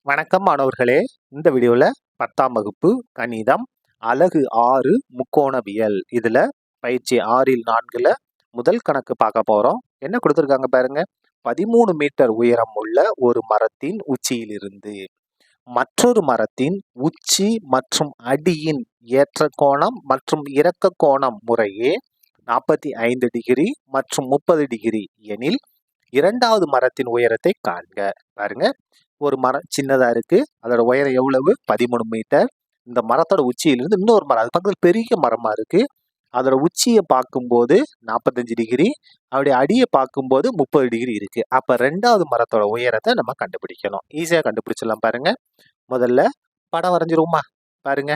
வணக்கம் மாணவர்களே. இந்த வீடியோல 10ஆம் வகுப்பு கணிதம் அலகு 6 முக்கோணவியல் இதுல பயிற்சி 6ல் 4ல முதல் கணக்கு பார்க்க போறோம். என்ன கொடுத்திருக்காங்க பாருங்க. 13 மீட்டர் உயரம் உள்ள ஒரு மரத்தின் உச்சியிலிருந்து மற்றொரு மரத்தின் உச்சி மற்றும் அடியின் ஏற்ற கோணம் மற்றும் இறக்க கோணம் முறையே 45 டிகிரி மற்றும் 30 டிகிரி எனில் இரண்டாவது மரத்தின் உயரத்தை காண்க. பாருங்க, ஒரு மரம் சின்னதா இருக்கு, அதோட உயரம் எவ்வளவு? 13 மீட்டர். இந்த மரத்தோட உச்சியிலிருந்து இன்னொரு மரம், அது பக்கத்துல பெரிய மரமா இருக்கு, அதோட உச்சியை பார்க்கும்போது 45 டிகிரி, அவருடைய அடியை பார்க்கும்போது 30 டிகிரி இருக்கு. அப்ப ரெண்டாவது மரத்தோட உயரத்தை நம்ம கண்டுபிடிக்கணும். ஈஸியா கண்டுபிடிச்சிடலாம். பாருங்க, முதல்ல படம் வரைஞ்சிருவோமா? பாருங்க,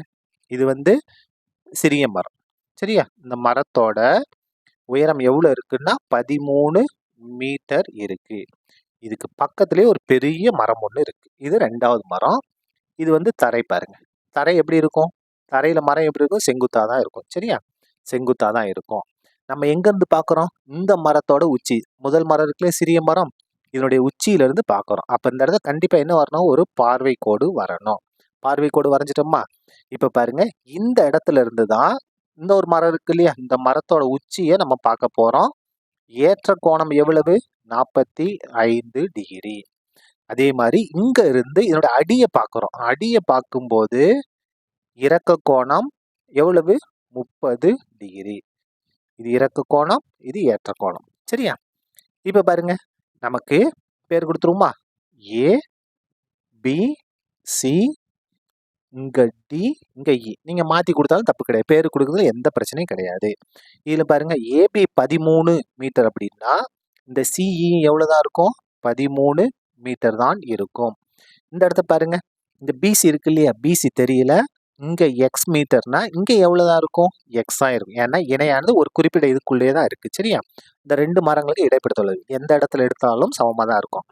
இது சிறிய மரம், சரியா? இந்த மரத்தோட உயரம் எவ்வளவு இருக்குன்னா 13 மீட்டர் இருக்கு. இதுக்கு பக்கத்திலேயே ஒரு பெரிய மரம் ஒண்ணு இருக்கு. இது ரெண்டாவது மரம். இது தரை. பாருங்க, தரை எப்படி இருக்கும்? தரையில மரம் எப்படி இருக்கும்? செங்குத்தா தான் இருக்கும், சரியா? செங்குத்தா தான் இருக்கும். நம்ம எங்க இருந்து பாக்குறோம்? இந்த மரத்தோட உச்சி, முதல் மரம் இருக்குல்ல, சிறிய மரம், இதனுடைய உச்சியில இருந்து பாக்குறோம். அப்ப இந்த இடத்துல கண்டிப்பா என்ன வரணும்? ஒரு பார்வை கோடு வரணும். பார்வை கோடு வரைஞ்சிட்டோமா? இப்ப பாருங்க, இந்த இடத்துல இருந்து தான் இந்த ஒரு மரம் இருக்கு இல்லையா, இந்த மரத்தோட உச்சியை நம்ம பார்க்க போறோம். ஏற்ற கோணம் எவ்வளவு? 45 டிகிரி. அதே மாதிரி இங்க இருந்து இதனோட அடியை பார்க்கிறோம். அடியை பார்க்கும்போது இறக்க கோணம் எவ்வளவு? 30 டிகிரி. இது இறக்க கோணம், இது ஏற்ற கோணம், சரியா? இப்ப பாருங்க, நமக்கு பேர் கொடுத்துருமா? ஏ பி சி, இங்க டி, இங்க இ. நீங்க மாத்தி கொடுத்தாலும் தப்பு கிடையாது, பேரு கொடுக்கறதுல எந்த பிரச்சனையும் கிடையாது. இதுல பாருங்க, ஏபி 13 மீட்டர் அப்படின்னா இந்த சிஇ எவ்வளவுதான் இருக்கும்? 13 மீட்டர் தான் இருக்கும். இந்த இடத்த பாருங்க, இந்த பிசி இருக்கு இல்லையா, பிசி தெரியல, இங்க எக்ஸ் மீட்டர்னா இங்க எவ்வளவுதான் இருக்கும்? எக்ஸ் தான் இருக்கும். ஏன்னா இணையானது ஒரு குறிப்பிட்ட இதுக்குள்ளேயே தான் இருக்கு, சரியா? இந்த ரெண்டு மரங்களுக்கு இடைப்படுத்துள்ளது எந்த இடத்துல எடுத்தாலும் சமமா தான் இருக்கும்.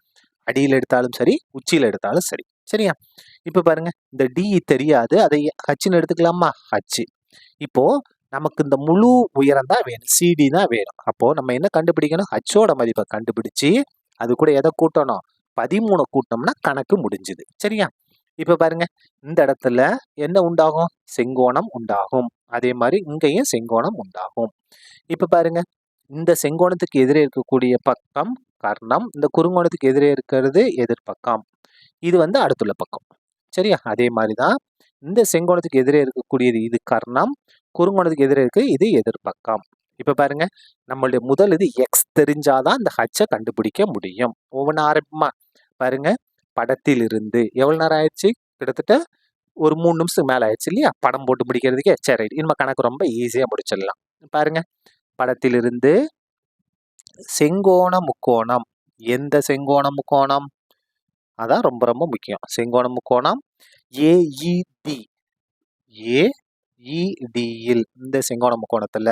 அடியில் எடுத்தாலும் சரி, உச்சியில எடுத்தாலும் சரி, சரியா? இப்ப பாருங்க, இந்த டி தெரியாது, அதை ஹச்னு எடுத்துக்கலாமா? ஹச். இப்போ நமக்கு இந்த முழு உயரம் தான் வேணும், சிடி தான் வேணும். அப்போ நம்ம என்ன கண்டுபிடிக்கணும்? ஹச்சோட மதிப்பை கண்டுபிடிச்சு அது கூட எதை கூட்டணும்? 13 கூட்டம்னா கணக்கு முடிஞ்சுது, சரியா? இப்ப பாருங்க, இந்த இடத்துல என்ன உண்டாகும்? செங்கோணம் உண்டாகும். அதே மாதிரி இங்கேயும் செங்கோணம் உண்டாகும். இப்ப பாருங்க, இந்த செங்கோணத்துக்கு எதிரே இருக்கக்கூடிய பக்கம் கர்ணம், இந்த குறுங்கோணத்துக்கு எதிரே இருக்கிறது எதிர்பக்கம். இது அடுத்துள்ள பக்கம், சரியா? அதே மாதிரிதான் இந்த செங்கோணத்துக்கு எதிரே இருக்கக்கூடியது இது கர்ணம், குறுங்கோணத்துக்கு எதிரே இருக்கு இது எதிர்பக்கம். இப்ப பாருங்க, நம்மளுடைய முதல் இது எக்ஸ் தெரிஞ்சாதான் இந்த ஹச்சை கண்டுபிடிக்க முடியும். ஒவ்வொன்றும் ஆரம்பிமா? பாருங்க, படத்தில் இருந்து எவ்வளவு நேரம் ஆயிடுச்சு? கிட்டத்தட்ட ஒரு 3 நிமிஷத்துக்கு மேல ஆயிடுச்சு இல்லையா, படம் போட்டு முடிக்கிறதுக்கே. சரி, இனிமே கணக்கு ரொம்ப ஈஸியா முடிச்சிடலாம். பாருங்க, படத்திலிருந்து செங்கோண முக்கோணம். எந்த செங்கோண முக்கோணம்? அதான் ரொம்ப ரொம்ப முக்கியம். செங்கோண முக்கோணம் ஏஇடி. ஏஇடியில் இந்த செங்கோண முக்கோணத்துல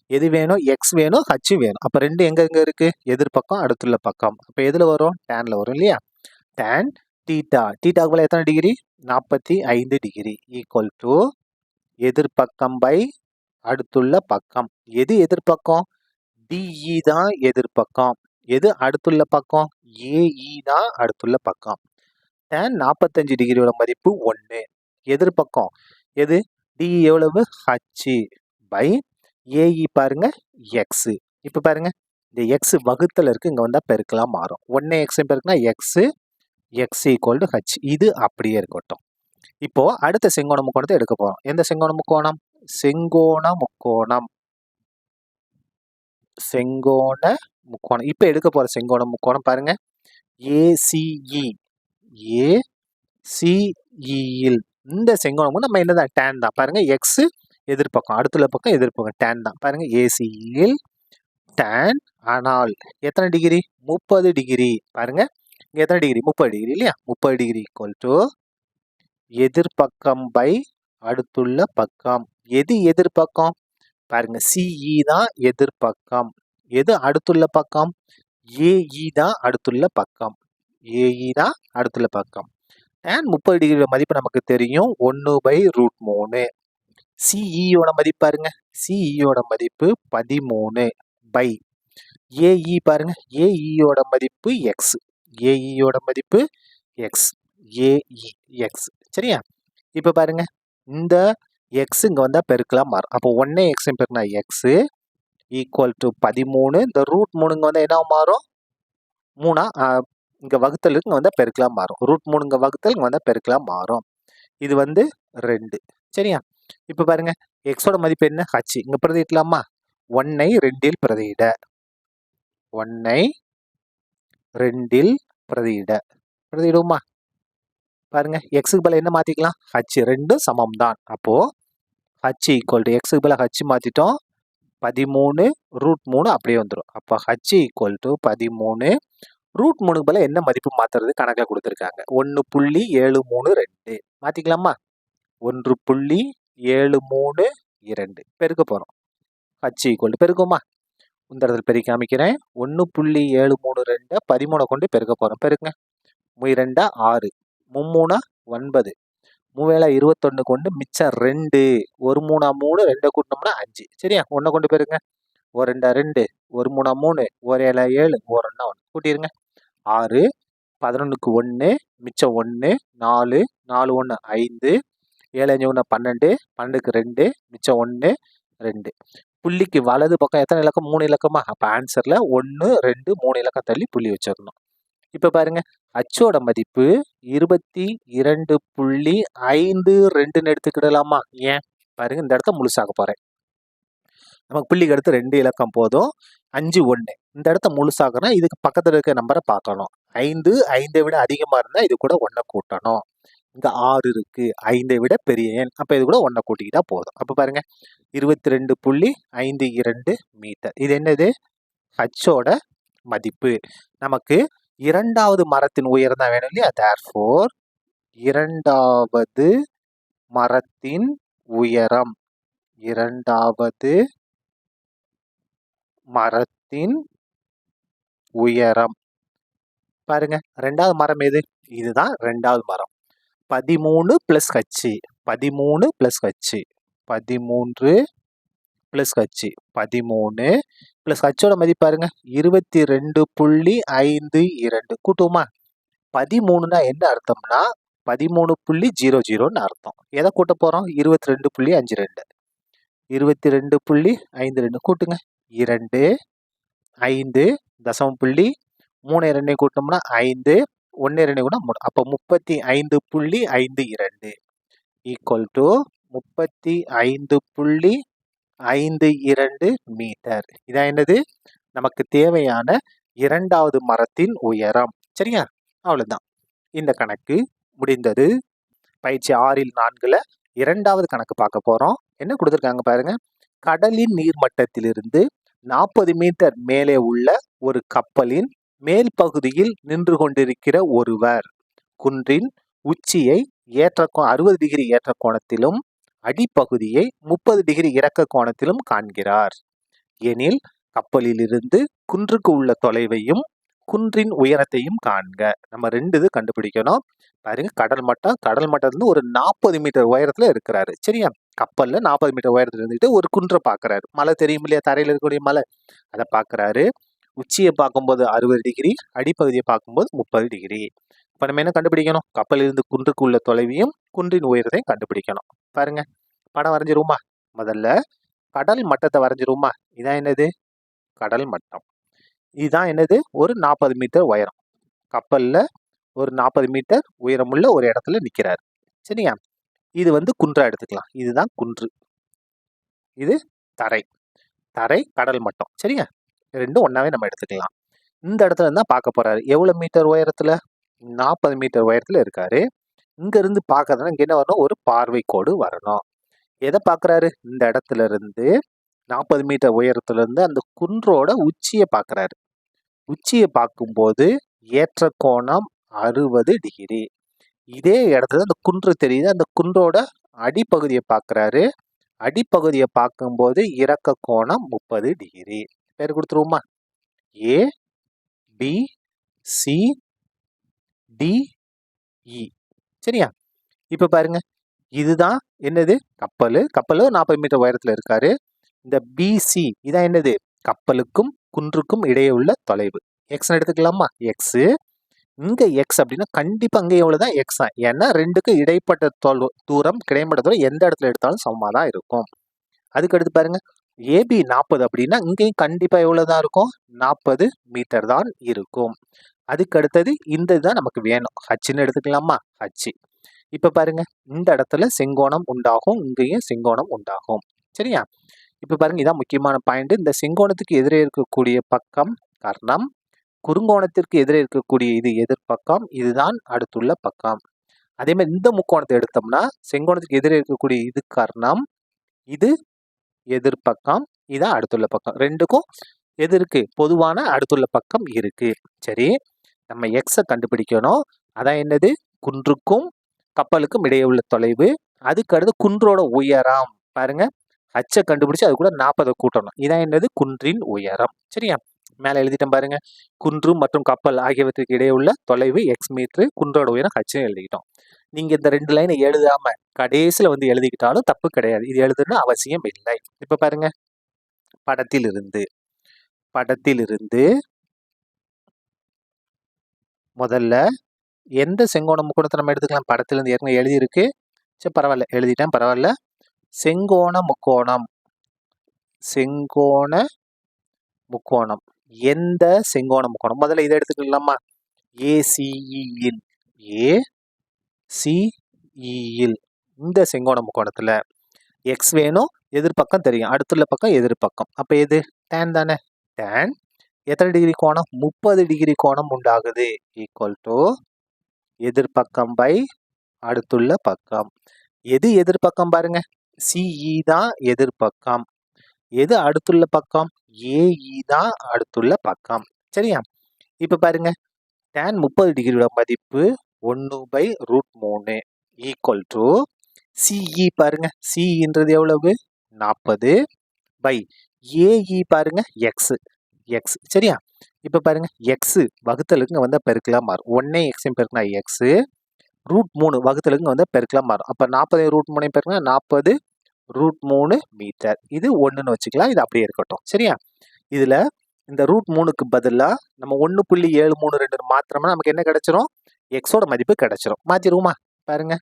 எது வேணும்? எக்ஸ் வேணும், ஹச் வேணும். அப்ப ரெண்டு எங்க எங்க இருக்கு? எதிர்பக்கம், அடுத்துள்ள பக்கம். அப்ப எதுல வரும்? டேன்ல வரும் இல்லையா? Tan theta. தீட்டாக்குள்ள எத்தனை டிகிரி? 45 டிகிரி ஈக்குவல் டு எதிர்பக்கம் பை அடுத்துள்ள பக்கம். எது எதிர்பக்கம்? டிஇ தான் எதிர்பக்கம். எது அடுத்துள்ள பக்கம்? ஏஇ தான் அடுத்துள்ள பக்கம். tan 45 டிகிரியோட மதிப்பு 1. எதிர்பக்கம் எது? டிஇ எவ்வளவு? ஹச் பை ஏஇ பாருங்க எக்ஸ். இப்ப பாருங்க, இந்த எக்ஸ் வகுத்தல் இருக்கு, இங்க வந்தா பெருக்கலாம் மாறும். 1 எக்ஸ் பெருக்குனா x, x equal to h. இது அப்படியே இருக்கட்டும். இப்போ அடுத்த செங்கோண முக்கோணத்தை எடுக்க போறோம். எந்த செங்கோண முக்கோணம்? செங்கோண முக்கோணம். செங்கோண முக்கோணம். இப்ப எடுக்க போற செங்கோண முக்கோணம் பாருங்க, ஏசிஇ. ஏசிஇயில் இந்த செங்கோணம் நம்ம என்னதான்? டேன் தான். பாருங்க, எக்ஸ் எதிர்பக்கம், அடுத்துள்ள பக்கம் எதிர்பக்கம், டேன் தான். பாருங்க, ஏசிஇயில் டேன் ஆனால் எத்தனை டிகிரி? 30 டிகிரி. பாருங்க, இங்க எத்தனை டிகிரி? 30 டிகிரி இல்லையா? 30 டிகிரி ஈக்குவல் டு எதிர்பக்கம் பை அடுத்துள்ள பக்கம். எது எதிர்பக்கம்? பாருங்க, சிஇ தான் எதிர்பக்கம். எது அடுத்துள்ள பக்கம்? ஏஇ தான் அடுத்துள்ள பக்கம். ஏஇ தான் அடுத்துள்ள பக்கம். tan 30 டிகிரி மதிப்பு நமக்கு தெரியும், 1/√3. சிஇயோட மதிப்பு பாருங்க, சிஇயோட மதிப்பு 13 பை ஏஇ பாருங்க, ஏஇயோட மதிப்பு எக்ஸ். ஏஇயோட மதிப்பு எக்ஸ் ஏஇ எக்ஸ். சரியா? இப்போ பாருங்க, இந்த எக்ஸ் இங்கே வந்தால் பெருக்கலாம் மாறும். அப்போ 1x பெருக்கினா எக்ஸு ஈக்குவல் டு 13. இந்த ரூட் 3 இங்கே வந்தால் என்ன மாறும்? 3 இங்கே வகுத்தல் இங்கே வந்தால் பெருக்கலாம் மாறும். ரூட் 3 இங்கே வகுத்தல் இங்கே வந்தால் பெருக்கலாம் மாறும். இது வந்து 2. சரியா? இப்போ பாருங்க, எக்ஸோட மதிப்பு என்ன? ஹச். இங்கே பிரதியிடலாமா? 1ஐ 2இல் பிரதியிட. 1ஐ 2இல் பிரதியிட. பிரதியிடுவோமா? பாருங்க, எக்ஸுக்கு பதிலாக என்ன மாற்றிக்கலாம்? ஹச். ரெண்டும் சமம் தான். அப்போது ஹச் ஈக்குவல் டு எக்ஸுக்கு பதிலாக ஹச் மாற்றிட்டோம். 13 ரூட் 3 அப்படியே வந்துடும். அப்போ ஹச் ஈக்குவல் டு 13 ரூட் 3க்கு பதிலாக என்ன மதிப்பு மாற்றுறது கணக்கில் கொடுத்துருக்காங்க. 1.732 மாற்றிக்கலாமா? 1.732 பெருக்க போகிறோம். ஹச் ஈக்குவல் டு பெருக்குமா? இந்த இடத்துல பெருக்கி காமிக்கிறேன். 1.732 13 கொண்டு பெருக்க போகிறோம். பெருக்குங்க. 2 6 3 9 3 21 கொண்டு மிச்சம் 2 1 3 3 2 கூட்டினோம்னா 5. சரியா? 1 கொண்டு போயிருங்க. 1 2 2 1 3 3 1 7 7 1 1 கூட்டிருங்க. 6 11க்கு 1 மிச்சம் 1 4 4 1 5 7 5 1 12 12க்கு 2 மிச்சம் 1 2. புள்ளிக்கு வலது பக்கம் எத்தனை இலக்கம்? 3 இலக்கமா? அப்போ ஆன்சரில் 1 2 3 இலக்கம் தள்ளி புள்ளி வச்சிடணும். இப்போ பாருங்க, அச்சோட மதிப்பு 22.52 எடுத்துக்கிடலாமா? ஏன் பாருங்க, இந்த இடத்த முழுசாக போறேன். நமக்கு புள்ளிக்கு அடுத்து 2 இலக்கம் போதும். 5 1 இந்த இடத்த முழுசாகனா இதுக்கு பக்கத்தில் இருக்க நம்பரை பார்க்கணும். 5 5ஐ விட அதிகமாக இருந்தால் இது கூட 1 கூட்டணும். இங்கே 6 இருக்கு, 5ஐ விட பெரிய எண். அப்போ இது கூட 1 கூட்டிக்கிட்டா போதும். அப்போ பாருங்க, 22.52 மீட்டர். இது என்னது? ஹச்சோட மதிப்பு. நமக்கு இரண்டாவது மரத்தின் உயரம் தான் வேணும் இல்லையா? தேர்ஃபோர் இரண்டாவது மரத்தின் உயரம், இரண்டாவது மரத்தின் உயரம். பாருங்க, ரெண்டாவது மரம் எது? இதுதான் ரெண்டாவது மரம். 13 plus h, 13 plus h, 13 plus h, 13 plus ஹச்சோட மதிப்பு பாருங்க 22.52 கூட்டுவோமா? 13னா என்ன அர்த்தம்னா 13.00ன்னு அர்த்தம். எதை கூட்ட போறோம்? 22.52. 22.52 கூட்டுங்க. 2 5 தசம புள்ளி 3 2 கூட்டினோம்னா 5 1 2 கூட 3. அப்போ 35.52 ஈக்குவல் டு 35.52 மீட்டர். இதான் என்னது? நமக்கு தேவையான இரண்டாவது மரத்தின் உயரம். சரியா? அவ்வளவுதான். இந்த கணக்கு முடிந்தது. பயிற்சி 6ல் 4ல் இரண்டாவது கணக்கு பார்க்க போறோம். என்ன கொடுத்துருக்காங்க பாருங்க. கடலின் நீர்மட்டத்திலிருந்து 40 மீட்டர் மேலே உள்ள ஒரு கப்பலின் மேல் பகுதியில் நின்று கொண்டிருக்கிற ஒருவர் குன்றின் உச்சியை 60 டிகிரி ஏற்ற கோணத்திலும் அடிப்பகுதியை 30 டிகிரி இறக்க கோணத்திலும் காண்கிறார் எனில் கப்பலில் இருந்து குன்றுக்கு உள்ள தொலைவையும் குன்றின் உயரத்தையும் காண்க. நம்ம 2 இது கண்டுபிடிக்கணும். பாருங்க, கடல் மட்டத்திலிருந்து ஒரு 40 மீட்டர் உயரத்துல இருக்கிறாரு. சரியா? கப்பல்ல 40 மீட்டர் உயரத்துல இருந்துட்டு ஒரு குன்றை பாக்குறாரு. மலை தெரியும் இல்லையா? தரையில இருக்கக்கூடிய மலை, அதை பாக்குறாரு. உச்சியை பார்க்கும்போது 60 டிகிரி, அடிப்பகுதியை பார்க்கும்போது 30 டிகிரி. இப்ப நம்ம என்ன கண்டுபிடிக்கணும்? கப்பலில் இருந்து குன்றுக்கு உள்ள தொலைவையும் குன்றின் உயரத்தையும் கண்டுபிடிக்கணும். பாருங்க, படம் வரைஞ்சிருமா? முதல்ல கடல் மட்டத்தை வரைஞ்சிருமா? இதான் என்னது? கடல் மட்டம். இதுதான் என்னது? ஒரு 40 மீட்டர் உயரம். கப்பல்ல ஒரு 40 மீட்டர் உயரமுள்ள ஒரு இடத்துல நிக்கிறாரு. சரியா? இது வந்து குன்றா எடுத்துக்கலாம். இதுதான் குன்று, இது தரை. தரை கடல் மட்டம். சரியா? ரெண்டும் ஒன்னாவே நம்ம எடுத்துக்கலாம். இந்த இடத்துல இருந்தா பார்க்க போறாரு. எவ்வளவு மீட்டர் உயரத்துல? 40 மீட்டர் உயரத்துல இருக்காரு. இங்க இருந்து பார்க்கறதுனா இங்க என்ன வரணும்? ஒரு பார்வை கோடு வரணும். எதை பார்க்கறாரு? இந்த இடத்துல இருந்து 40 மீட்டர் உயரத்துல இருந்து அந்த குன்றோட உச்சியை பார்க்கறாரு. உச்சியை பார்க்கும்போது ஏற்ற கோணம் 60 டிகிரி. இதே இடத்துல அந்த குன்று தெரியுது. அந்த குன்றோட அடிப்பகுதியை பார்க்கறாரு. அடிப்பகுதியை பார்க்கும்போது இறக்க கோணம் 30 டிகிரி. பேர் கொடுத்துருவோமா? ஏ பி சி டி இ. சரியா? இப்ப பாருங்க, இதுதான் என்னது? கப்பல். 40 மீட்டர் உயரத்துல இருக்காரு. இந்த பிசி இதான் என்னது? கப்பலுக்கும் குன்றுக்கும் இடையே உள்ள தொலைவு. எக்ஸ் எடுத்துக்கலாமா? எக்ஸ். இங்க எக்ஸ் அப்படின்னா கண்டிப்பா அங்கே எவ்வளவுதான் எக்ஸ் தான். ஏன்னா ரெண்டுக்கு இடைப்பட்ட தூரம் கிடைமட்ட தூரம் எந்த இடத்துல எடுத்தாலும் சமமா தான் இருக்கும். அதுக்கு அடுத்து பாருங்க, ஏபி 40 அப்படின்னா இங்கேயும் கண்டிப்பா எவ்வளவுதான் இருக்கும், 40 மீட்டர் தான் இருக்கும். அதுக்கு அடுத்தது இந்த இதுதான் நமக்கு வேணும், ஹச்ன்னு எடுத்துக்கலாமா, ஹச். இப்ப பாருங்க, இந்த இடத்துல செங்கோணம் உண்டாகும், இங்கேயும் செங்கோணம் உண்டாகும். சரியா? இப்ப பாருங்க, இதான் முக்கியமான பாயிண்ட். இந்த செங்கோணத்துக்கு எதிரே இருக்கக்கூடிய பக்கம் கர்ணம், குறுங்கோணத்திற்கு எதிரே இருக்கக்கூடிய இது எதிர்பக்கம், இதுதான் அடுத்துள்ள பக்கம். அதே மாதிரி இந்த முக்கோணத்தை எடுத்தோம்னா செங்கோணத்துக்கு எதிரே இருக்கக்கூடிய இது கர்ணம், இது எதிர்பக்கம், இதான் அடுத்துள்ள பக்கம். ரெண்டுக்கும் எது இருக்கு, பொதுவான அடுத்துள்ள பக்கம் இருக்கு. சரி, நம்ம எக்ஸை கண்டுபிடிக்கணும். அதான் என்னது, குன்றுக்கும் கப்பலுக்கும் இடையே உள்ள தொலைவு. அதுக்கு அடுத்து குன்றோட உயரம். பாருங்க, ஹச்சை கண்டுபிடிச்சு அது கூட 40 கூட்டணும். இதான் என்னது, குன்றின் உயரம். சரியா? மேல எழுதிட்டேன் பாருங்க, குன்று மற்றும் கப்பல் ஆகியவற்றுக்கு இடையே உள்ள தொலைவு எக்ஸ் மீட்டர், குன்றோட உயரம் ஹச்சுன்னு எழுதிக்கிட்டோம். நீங்க இந்த 2 லைனை எழுதாம கடைசியில வந்து எழுதிக்கிட்டாலும் தப்பு கிடையாது. இது எழுதுன்னு அவசியம் இல்லை. இப்ப பாருங்க, படத்திலிருந்து முதல்ல எந்த செங்கோண முக்கோணத்தை நம்ம எடுத்துக்கலாம். படத்திலிருந்து ஏற்கனவே எழுதியிருக்கு. சரி, பரவாயில்ல, எழுதிட்டேன், பரவாயில்ல. செங்கோண முக்கோணம், எந்த செங்கோண முக்கோணம், முதல்ல இதை எடுத்துக்கலாமா, ஏசிஇயில், ஏசிஇயில் இந்த செங்கோண முக்கோணத்துல எக்ஸ் வேணும், எதிர்பக்கம் தெரியும், அடுத்துள்ள பக்கம் எதிர்பக்கம். அப்ப எது, டேன் தானே. டேன் எத்தனை டிகிரி கோணம், 30 டிகிரி கோணம் உண்டாகுது. ஈக்குவல் டு எதிர்பக்கம் பை அடுத்துள்ள பக்கம். எது எதிர்பக்கம் பாருங்க, சிஇ தான் எதிர்பக்கம். எது அடுத்துள்ள பக்கம், ஏஇ தான் அடுத்துள்ள பக்கம். சரியா? இப்ப பாருங்க, tan 30 டிகிரியோட மதிப்பு 1/√3 ஈக்குவல் டு சிஇ பாருங்க, சிஇன்றது எவ்வளவு, 40 பை ஏஇ பாருங்க, எக்ஸ். சரியா? இப்ப பாருங்க, எக்ஸ் வகுத்தலுக்கு வந்தா பெருக்கலா மாறும். 1 எக்ஸையும் பெருக்கினா எக்ஸ், √3 வகுத்தலுக்கு வந்தா பெருக்கலா மாறும். அப்ப 40 √3 பெருக்கினா 40√3 மீட்டர். இது 1ன்னு வச்சுக்கலாம், இது அப்படியே இருக்கட்டும். சரியா? இதுல இந்த √3க்கு பதிலா நம்ம 1.732 மாத்திரமா நமக்கு என்ன கிடைச்சிரும், எக்ஸோட மதிப்பு கிடைச்சிரும். மாத்திருவோமா? பாருங்க,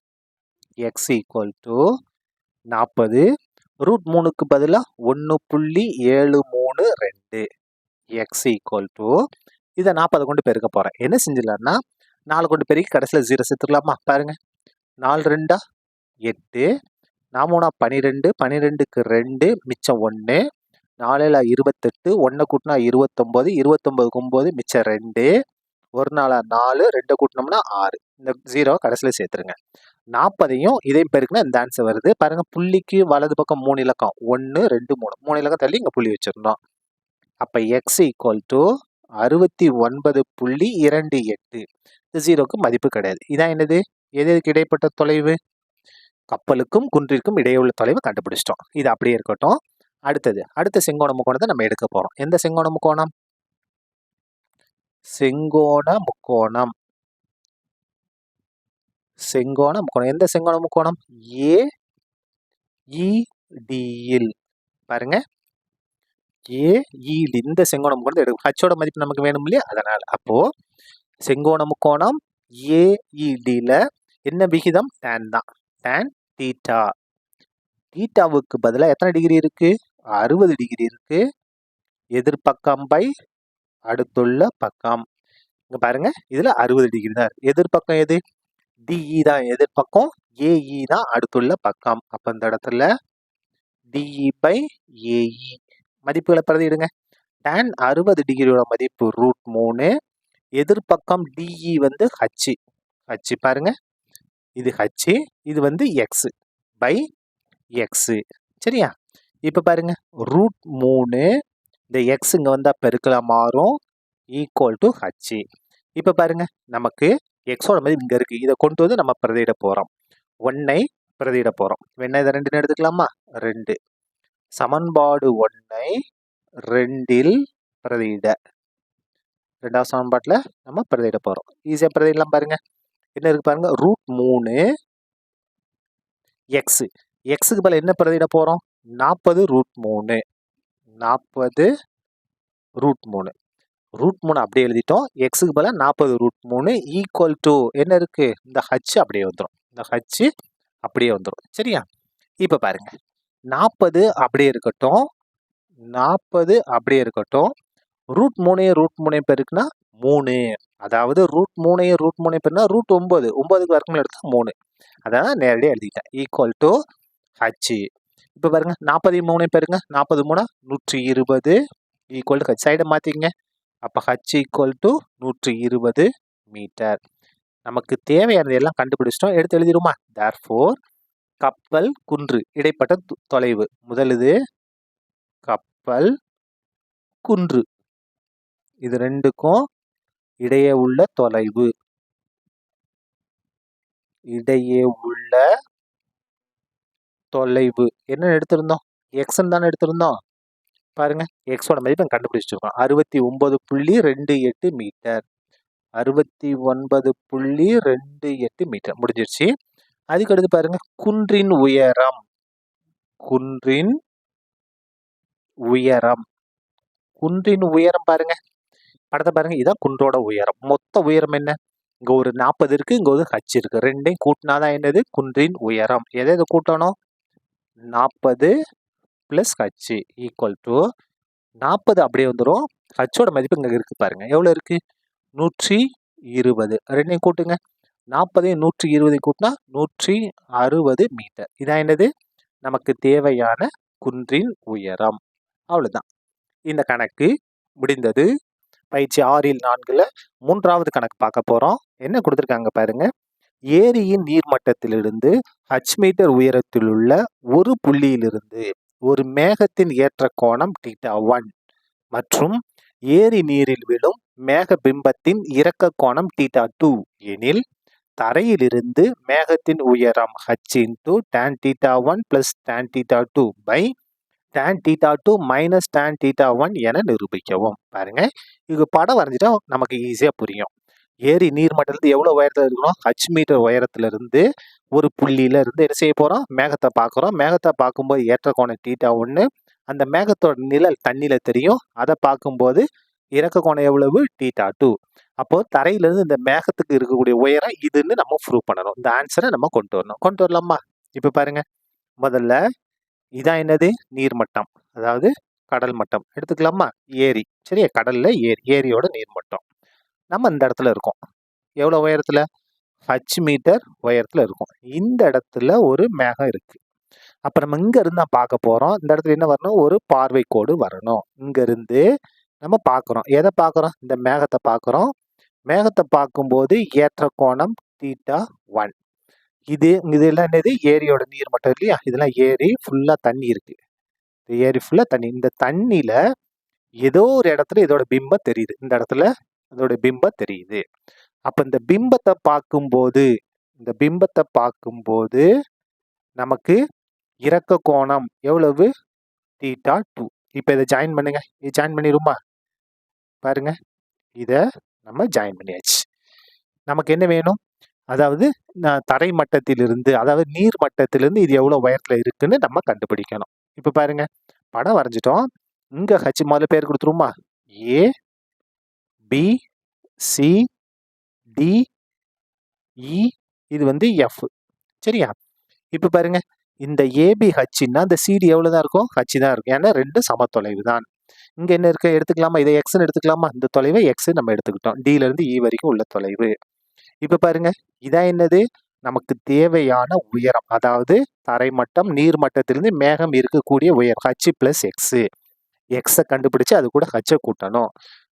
எக்ஸ் ஈக்குவல் டு 40, √3க்கு பதிலா 1.732, எக்ஸ் ஈக்குவல் டு இதை 40 கொண்டு பெருக்க போறேன். என்ன செஞ்சிடலாம்னா 4 கொண்டு பெருக்கி கடைசியில் 0 சேர்த்துக்கலாமா? பாருங்க, 4 2 8, 4 3 12, 12க்கு 2 மிச்சம் 1, 4 28, 1 கூட்டினா 29, 29க்கு 9 மிச்சம் 2, 1 4, 2 கூட்டினோம்னா 6. இந்த 0 கடைசியில் சேர்த்துருங்க. 40ஐயும் இதையும் பெருக்குனா இந்த ஆன்சர் வருது. பாருங்க, புள்ளிக்கு வலது பக்கம் 3 இலக்கம், 1 2 3, 3 இலக்கம் தள்ளி இங்க புள்ளி வச்சிருந்தோம். அப்ப எக்ஸ் ஈக்குவல் டு 69.28. இந்த 0க்கு மதிப்பு கிடையாது. இதான் என்னது, எதுக்கு இடைப்பட்ட தொலைவு, கப்பலுக்கும் குன்றிற்கும் இடையே உள்ள தொலைவு கண்டுபிடிச்சிட்டோம். இது அப்படியே இருக்கட்டும். அடுத்த செங்கோண முக்கோணத்தை நம்ம எடுக்க போறோம். எந்த செங்கோண முக்கோணம், செங்கோண முக்கோணம், எந்த செங்கோண முக்கோணம், ஏஇடியில். பாருங்க, ஏஇடி இந்த செங்கோண முக்கோணத்தை எடுக்கும். ஹச்சோட மதிப்பு நமக்கு வேணும் இல்லையா, அதனால. அப்போ செங்கோண முக்கோணம் ஏஇடில என்ன விகிதம், டேன் தான். Tan theta. தீட்டாவுக்கு பதிலாக எத்தனை டிகிரி இருக்கு, 60 டிகிரி இருக்கு. எதிர்பக்கம் பை அடுத்துள்ள பக்கம். இங்க பாருங்க, இதுல 60 டிகிரி தான் இருக்கு. எதிர்பக்கம் எது, டிஇ தான் எதிர்பக்கம், ஏஇ தான் அடுத்துள்ள பக்கம். அப்ப இந்த இடத்துல டிஇ பை ஏஇ மதிப்புகளை பிரதியிடுங்க. tan 60 டிகிரியோட மதிப்பு √3, எதிர்பக்கம் டிஇ வந்து ஹச். பாருங்க, இது ஹச், இது வந்து எக்ஸ் பை எக்ஸ். சரியா? இப்ப பாருங்க, √3 இந்த எக்ஸ் இங்க வந்தா பெருக்கலா மாறும், ஈக்குவல் டு ஹச். இப்ப பாருங்க, நமக்கு எக்ஸோட மதிப்பு இங்க இருக்கு. இதை கொண்டு வந்து நம்ம பிரதியிட போறோம். 1ஐ பிரதியிட போறோம். வேணா இதை 2ன்னு எடுத்துக்கலாமா? 2 சமன்பாடு 1ஐ 2ல் பிரதியிட, 2வது சமன்பாட்டில் நம்ம பிரதியிட போறோம். ஈஸியா பிரதியிடலாம். பாருங்க, என்ன இருக்கு பாருங்க, √3 எக்ஸ். எக்ஸுக்கு பதில் என்ன பிரதியிட போறோம், 40 √3, 40 √3. √3 அப்படியே எழுதிட்டோம். எக்ஸுக்கு பதிலா 40 √3 ஈக்குவல் டு என்ன இருக்கு? இந்த ஹச் அப்படியே வந்துரும். இந்த ஹச் அப்படியே வந்துரும். சரியா? இப்ப பாருங்க. 40 அப்படியே இருக்கட்டும். 40 அப்படியே இருக்கட்டும். √3 பெருக்குனா 3. அதாவது √3 பெருக்குனா √9. 9க்கு வர்க்கமூலம் எடுத்தா 3. அதான் நேரடியா எழுதிட்டேன். Equal to H. இப்ப பாருங்க 40 பெருங்க. 40 3 120 ஈக்குவல் டு ஹச். சைடை மாத்திங்க. அப்ப ஹச் ஈக்குவல் டு 120 மீட்டர். நமக்கு தேவையானது எல்லாம் கண்டுபிடிச்சிட்டோம். எடுத்து எழுதிருமா? தேர்ஃபோர் கப்பல் குன்று இடைப்பட்ட தொலைவு. முதலுது கப்பல் குன்று. இது ரெண்டுக்கும் இடையே உள்ள தொலைவு. இடையே உள்ள தொலைவு என்ன எடுத்திருந்தோம்? எக்ஸ்ன்னு தானே எடுத்திருந்தோம். பாருங்க எக்ஸோட மதிப்பை கண்டுபிடிச்சிருக்கோம். 69.28 மீட்டர். 69.28 மீட்டர் முடிஞ்சிருச்சு. அதுக்கு அடுத்து பாருங்க குன்றின் உயரம். குன்றின் உயரம். குன்றின் உயரம் பாருங்க. படத்தை பாருங்க. இதான் குன்றோட உயரம். மொத்த உயரம் என்ன? இங்க ஒரு 40 இருக்கு, இங்க ஒரு ஹச் இருக்கு. ரெண்டையும் கூட்டினாதான் என்னது? குன்றின் உயரம். எதை கூட்டணும்? 40 பிளஸ் ஹச் ஈக்குவல் டு 40 அப்படியே வந்துடும். ஹச்சோட மதிப்பு இங்க இருக்கு பாருங்க. எவ்வளவு இருக்கு? 120. ரெண்டையும் கூட்டுங்க. 40 120 கூட்டினா 160 மீட்டர். இதான் என்னது? நமக்கு தேவையான குன்றின் உயரம். அவ்வளவுதான். இந்த கணக்கு முடிந்தது. பயிற்சி 6-4 மூன்றாவது கணக்கு பார்க்க போறோம். என்ன கொடுத்துருக்காங்க பாருங்க. ஏரியின் நீர்மட்டத்திலிருந்து ஹச் மீட்டர் உயரத்தில் உள்ள ஒரு புள்ளியிலிருந்து ஒரு மேகத்தின் ஏற்ற கோணம் θ1 மற்றும் ஏரி நீரில் விழும் மேக பிம்பத்தின் இறக்க கோணம் θ2 எனில் தரையிலிருந்து மேகத்தின் உயரம் h into tan θ1 plus tan θ2 by tan θ2 minus tan θ1 என நிரூபிக்கவும். பாருங்க, இது படம் வரைஞ்சிட்டா நமக்கு ஈஸியா புரியும். ஏரி நீர்மட்டத்திலிருந்து எவ்வளவு உயரத்துல இருக்கணும்? h மீட்டர் உயரத்துல இருந்து ஒரு புள்ளியில இருந்து என்ன செய்ய போறோம்? மேகத்தை பார்க்கிறோம். மேகத்தை பார்க்கும்போது ஏற்ற கோணம் θ1. அந்த மேகத்தோட நிழல் தண்ணியில தெரியும். அதை பார்க்கும்போது இறக்க கோணம் எவ்வளவு? θ2. அப்போ தரையிலிருந்து இந்த மேகத்துக்கு இருக்கக்கூடிய உயரம் இதுன்னு நம்ம ப்ரூவ் பண்ணணும். இந்த ஆன்சரை நம்ம கொண்டு வரணும். கொண்டு வரலாமா? இப்ப பாருங்க, முதல்ல இதான் என்னது? நீர்மட்டம், அதாவது கடல் மட்டம் எடுத்துக்கலாமா? ஏரி. சரியா? கடல்ல ஏரி, ஏரியோட நீர்மட்டம். நம்ம இந்த இடத்துல இருக்கோம். எவ்வளவு உயரத்துல? h மீட்டர் உயரத்துல இருக்கும். இந்த இடத்துல ஒரு மேகம் இருக்கு. அப்ப நம்ம இங்க இருந்தா பார்க்க போறோம். இந்த இடத்துல என்ன வரணும்? ஒரு பார்வை கோடு வரணும். இங்க இருந்து நம்ம பார்க்கிறோம். எதை பார்க்கிறோம்? இந்த மேகத்தை பார்க்கிறோம். மேகத்தை பார்க்கும்போது ஏற்ற கோணம் θ1. இதெல்லாம் என்னது? ஏரியோட நீர் மட்டம் இல்லையா? இதெல்லாம் ஏரி ஃபுல்லா தண்ணி இருக்கு. ஏரி ஃபுல்லா தண்ணி. இந்த தண்ணியில ஏதோ ஒரு இடத்துல இதோட பிம்பம் தெரியுது. இந்த இடத்துல இதோட பிம்பம் தெரியுது. அப்ப இந்த பிம்பத்தை பார்க்கும்போது நமக்கு இறக்க கோணம் எவ்வளவு? θ2. இப்ப இதை ஜாயின் பண்ணுங்க. இது ஜாயின் பண்ணிருமா? பாருங்க, இத நம்ம ஜாயின் பண்ணியாச்சு. நமக்கு என்ன வேணும்? அதாவது தரை மட்டத்திலிருந்து, அதாவது நீர் மட்டத்திலிருந்து இது எவ்வளவு உயரத்துல இருக்குன்னு நம்ம கண்டுபிடிக்கணும். இப்ப பாருங்க, படம் வரைஞ்சிட்டோம். இங்க ஹச் முதல்ல பேர் கொடுத்துருமா? ஏ பி சி டி இ, இது வந்து எஃப். சரியா? இப்ப பாருங்க, இந்த ஏபி ஹச்னா இந்த சிடி எவ்வளவுதான் இருக்கும்? ஹச் தான் இருக்கும். ஏன்னா ரெண்டு சமத்தொலைவு தான். இங்க என்ன இருக்கு? எடுத்துக்கலாமா? இதை எக்ஸ்ன்னு எடுத்துக்கலாமா? இந்த தொலைவை எக்ஸ் நம்ம எடுத்துக்கிட்டோம். டில இருந்து இ வரைக்கும் உள்ள தொலைவு. இப்ப பாருங்க, இதான் என்னது? நமக்கு தேவையான உயரம், அதாவது தரைமட்டம் நீர்மட்டத்திலிருந்து மேகம் இருக்கக்கூடிய உயரம் ஹச் பிளஸ் எக்ஸ். எக்ஸை கண்டுபிடிச்சு அது கூட ஹச்சை கூட்டணும்.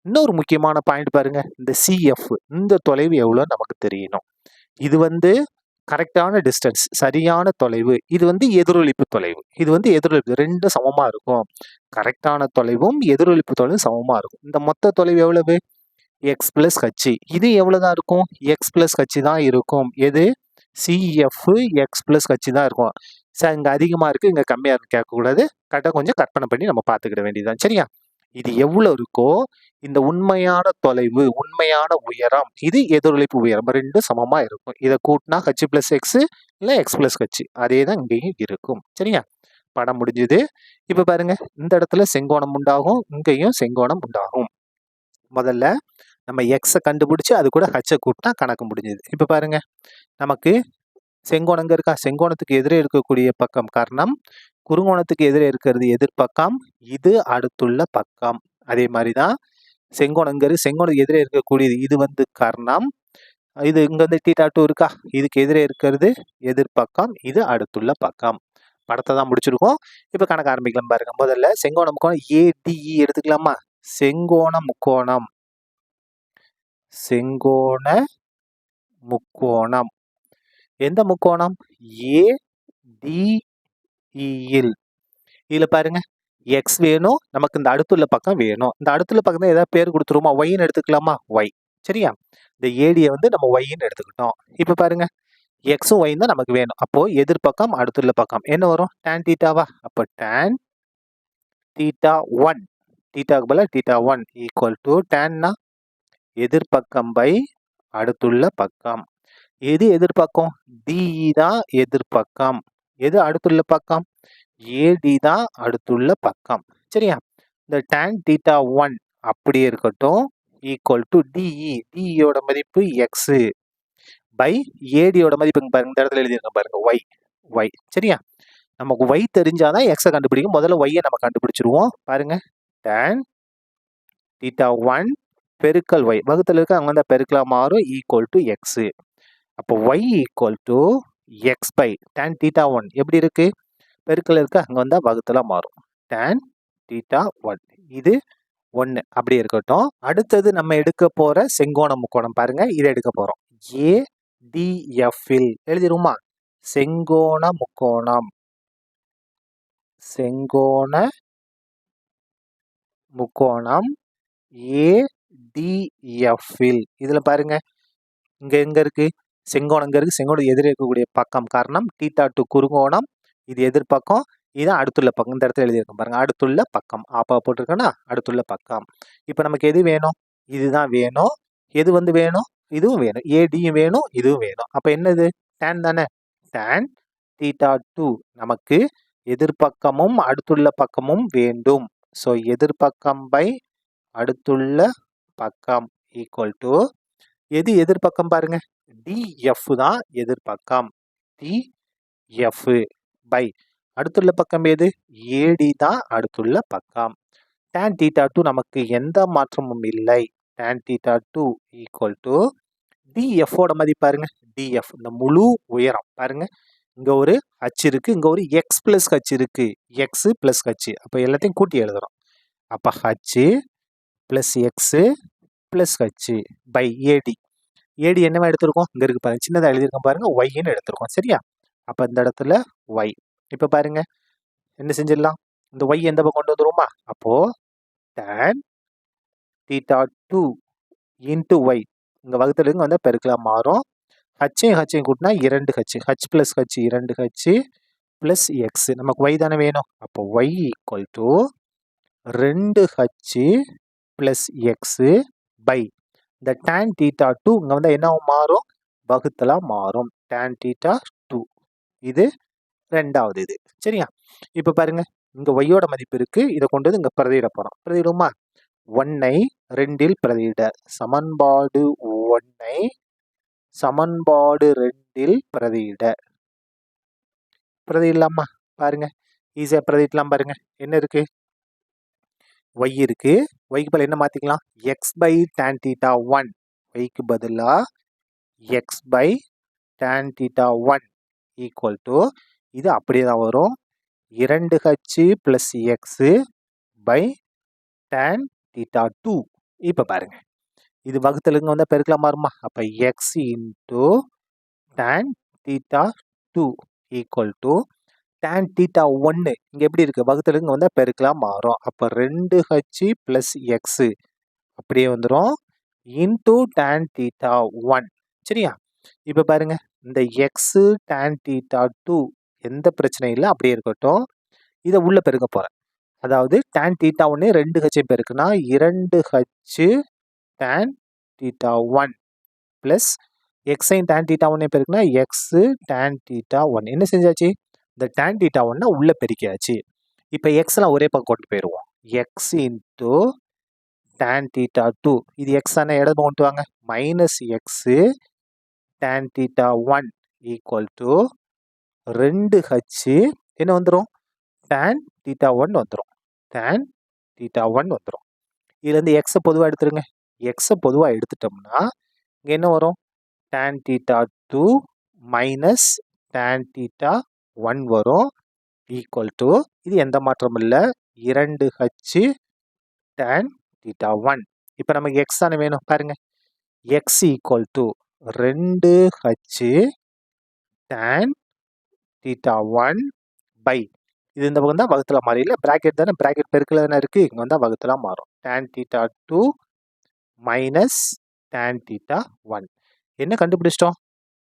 இன்னொரு முக்கியமான பாயிண்ட் பாருங்க, இந்த சிஎஃப், இந்த தொலைவு எவ்வளவு நமக்கு தெரியணும். இது வந்து கரெக்டான டிஸ்டன்ஸ், சரியான தொலைவு. இது வந்து எதிரொலிப்பு தொலைவு. இது வந்து எதிரொலிப்பு, ரெண்டு சமமா இருக்கும். கரெக்டான தொலைவும் எதிரொலிப்பு தொலைவும் சமமா இருக்கும். இந்த மொத்த தொலைவு எவ்வளவு? X plus H. இது எவ்வளவுதான் இருக்கும்? எக்ஸ் பிளஸ் ஹச் தான் இருக்கும். எது? சிஎஃப் எக்ஸ் பிளஸ் ஹச் தான் இருக்கும். சார் இங்க அதிகமா இருக்கு, இங்க கம்மியா இருக்கு கேட்கக்கூடாது. கரெக்டாக கொஞ்சம் கற்பனை பண்ணி நம்ம பார்த்துக்கிட வேண்டியதுதான். சரியா? இது எவ்வளவு இருக்கோ இந்த உண்மையான தொலைவு, உண்மையான உயரம், இது எதிரொலிப்பு உயரம், ரெண்டும் சமமா இருக்கும். இதை கூட்டினா ஹச் பிளஸ் எக்ஸ் இல்லை எக்ஸ் பிளஸ் ஹச், அதே தான் இங்கேயும் இருக்கும். சரியா? படம் முடிஞ்சுது. இப்ப பாருங்க, இந்த இடத்துல செங்கோணம் உண்டாகும், இங்கேயும் செங்கோணம் உண்டாகும். முதல்ல நம்ம எக்ஸை கண்டுபிடிச்சி அது கூட ஹச்சை கூட்டினா கணக்கு முடிஞ்சது. இப்போ பாருங்க, நமக்கு செங்கோணம் இங்கே இருக்கா? செங்கோணத்துக்கு எதிரே இருக்கக்கூடிய பக்கம் கர்ணம், குறுங்கோணத்துக்கு எதிரே இருக்கிறது எதிர்பக்கம், இது அடுத்துள்ள பக்கம். அதே மாதிரி தான் செங்கோணம் இங்கே இருக்கு, செங்கோணத்துக்கு எதிரே இருக்கக்கூடியது இது வந்து கர்ணம், இது இங்கே வந்து θ2 இருக்கா? இதுக்கு எதிரே இருக்கிறது எதிர்பக்கம், இது அடுத்துள்ள பக்கம். படத்தை தான் முடிச்சிருக்கோம். இப்போ கணக்கு ஆரம்பிக்கலாம் பாருங்க. முதல்ல செங்கோண முக்கோணம் ஏடிஇ எடுத்துக்கலாமா? செங்கோண முக்கோணம், செங்கோண முக்கோணம் எந்த முக்கோணம்? ஏடிஇயில். இதுல பாருங்க, எக்ஸ் வேணும், நமக்கு இந்த அடுத்துள்ள பக்கம் வேணும். இந்த அடுத்துள்ள பக்கம் தான் ஏதாவது பேர் கொடுத்துருமா? ஒய்ன்னு எடுத்துக்கலாமா? ஒய். சரியா? இந்த ஏடியை வந்து நம்ம ஒய்ன்னு எடுத்துக்கிட்டோம். இப்போ பாருங்க, எக்ஸும் ஒய்யும் தான் நமக்கு வேணும். அப்போ எதிர்பக்கம் அடுத்துள்ள பக்கம் என்ன வரும்? tan தீட்டாவா? அப்போ tan θ1, தீட்டாக்கு பதிலா θ1 ஈக்குவல் டு tanனா எதிர்பக்கம் பை அடுத்துள்ள பக்கம். எது எதிர்பக்கம்? டிஇ தான் எதிர்பக்கம். எது அடுத்துள்ள பக்கம்? ஏடி தான் அடுத்துள்ள பக்கம். சரியா? இந்த tan θ1 அப்படியே இருக்கட்டும், ஈக்குவல் டு டிஇ. டிஇயோட மதிப்பு எக்ஸ் பை ஏடியோட மதிப்பு பாருங்க, இந்த இடத்துல எழுதியிருக்கேன் பாருங்க, ஒய். ஒய். சரியா? நமக்கு ஒய் தெரிஞ்சாதான் எக்ஸை கண்டுபிடிக்கும். முதல்ல ஒய்யை நம்ம கண்டுபிடிச்சிருவோம். பாருங்க, tan θ1 பெருக்கல் ஒய், வகுத்தில் இருக்க அங்கே வந்து பெருக்கலா மாறும், ஈக்குவல் டு எக்ஸ். அப்போ y equal to x by tan θ1 எப்படி இருக்கு? பெருக்கல் இருக்க அங்கே வந்தால் வகுத்தில் மாறும், tan θ1. இது 1 அப்படியே இருக்கட்டும். அடுத்தது நம்ம எடுக்க போற செங்கோண முக்கோணம் பாருங்க, இதை எடுக்க போறோம். ஏடிஎஃப்இல் எழுதிருமா? செங்கோண முக்கோணம், செங்கோண முக்கோணம் ஏடிஎஃப்இல். இதுல பாருங்க, இங்க எங்க இருக்கு? செங்கோணம் இங்க இருக்கு. செங்கோணம் எதிரே இருக்கக்கூடிய பக்கம் காரணம் θ2 குறுங்கோணம், இது எதிர்பக்கம், இது அடுத்துள்ள பக்கம். இந்த இடத்துல எழுதியிருக்கோம் பாருங்க, அடுத்துள்ள பக்கம். ஆப்பா போட்டிருக்கேன்னா அடுத்துள்ள பக்கம். இப்போ நமக்கு எது வேணும்? இதுதான் வேணும். எது வந்து வேணும்? இதுவும் வேணும். ஏடியும் வேணும், இதுவும் வேணும். அப்போ என்னது? tan தானே? tan θ2 நமக்கு எதிர்பக்கமும் அடுத்துள்ள பக்கமும் வேண்டும். ஸோ எதிர்பக்கம் பை அடுத்துள்ள பக்கம் ஈக்குவல் டு எது எதிர்பக்கம் பாருங்க, டிஎஃப் தான் எதிர்பக்கம், டிஎஃப் பை அடுத்துள்ள பக்கம் எது? ஏடி தான் அடுத்துள்ள பக்கம். tan θ2 நமக்கு எந்த மாற்றமும் இல்லை. tan θ2 ஈக்குவல் டு டிஎஃப் ஓட மதிப்பு பாருங்க, டிஎஃப் இந்த முழு உயரம் பாருங்க, இங்க ஒரு ஹச் இருக்கு, இங்க ஒரு எக்ஸ் பிளஸ் ஹச் இருக்கு, எக்ஸ் பிளஸ் ஹச். அப்போ எல்லாத்தையும் கூட்டி எழுதுறோம். அப்போ h plus x plus h by AD. AD என்னவா எடுத்திருக்கோம்? இங்க இருக்கு பாருங்க, சின்னதாக எழுதியிருக்கோம் பாருங்க, ஒய்ன்னு எடுத்திருக்கோம். சரியா? அப்போ இந்த இடத்துல ஒய். இப்போ பாருங்க, என்ன செஞ்சிடலாம்? இந்த ஒய் எந்த பக்கம் கொண்டு வந்துருமா? அப்போ tan θ2 இன்ட்டு ஒய், இங்க வகுத்துல இங்க வந்து பெருக்கலாம் மாறும். ஹச்சையும் ஹச்சையும் கூட்டினா 2h, h plus h 2h plus x. நமக்கு ஒய் தானே வேணும். அப்போ y equal to 2h plus x by இந்த tan θ2 இங்க வந்து என்ன மாறும்? வகுத்தலா மாறும், tan θ2. இது ரெண்டாவது இது. சரியா? இப்போ பாருங்க, இங்க ஒய்யோட மதிப்பு இருக்கு, இதை கொண்டு வந்து இங்க பிரதியிட போறோம். பிரதியிடுமா? 1ஐ 2இல் பிரதியிட, சமன்பாடு 1ஐ சமன்பாடு 2இல் பிரதியிட. பிரதியிடலாமா? பாருங்க, ஈஸியா பிரதியிடலாம் பாருங்க. என்ன இருக்கு? ஒய் இருக்கு, ஒய்க்கு பதில் என்ன மாத்திக்கலாம்? எக்ஸ் பை tan θ1, ஒய்க்கு பதிலா x by tan θ1 equal to இது அப்படியே தான் வரும், 2h plus x by tan θ2. இப்போ பாருங்க, இது வகுத்தலுங்க வந்து பெருக்கலாம் மாறுமா? அப்போ x into tan θ2 equal to tan θ1 இங்க எப்படி இருக்கு? வகுத்தலுங்க வந்து பெருக்கலாம் மாறும். அப்போ 2h பிளஸ் எக்ஸ் அப்படியே வந்துடும் இன்டூ tan θ1. சரியா? இப்போ பாருங்க, இந்த எக்ஸ் tan θ2 எந்த பிரச்சனையும் இல்லை, அப்படியே இருக்கட்டும். இதை உள்ள பெருக்க போறேன். அதாவது tan θ1 2h பெருக்குனா 2h tan θ1 plus exine tan θ1 பெருக்குனா எக்ஸ் tan θ1. என்ன செஞ்சாச்சு? இந்த tan θ1 உள்ள பெருக்கியாச்சு. இப்போ எக்ஸ்லாம் ஒரே பக்கம் கொண்டு போயிடுவோம். எக்ஸ் இன்டூ tan theta 2 இது x தானே, இடது பக்கம் கொண்டு வாங்க. Minus x tan theta 1 equal to 2h என்ன வந்துடும், tan theta 1 வந்துடும். tan theta 1 வந்துடும். இதுலேருந்து எக்ஸை பொதுவாக எடுத்துருங்க. எக்ஸை பொதுவாக எடுத்துட்டோம்னா இங்கே என்ன வரும், tan theta 2 minus tan theta 1 வரும் ஈக்குவல் டு, இது எந்த மாற்றமும் இல்லை, 2h tan theta 1. இப்போ நமக்கு எக்ஸ் தானே வேணும் பாருங்க. X equal to 2h tan theta 1 by, இது இந்த பக்கம் தான் வகுத்தலாம் மாறி இல்லை, பிராக்கெட் தானே, பிராக்கெட் பெருக்கல தானே இருக்குது, இங்கே வந்தால் வகுத்தலாம் மாறும். tan theta 2 minus tan theta 1 என்ன கண்டுபிடிச்சிட்டோம்,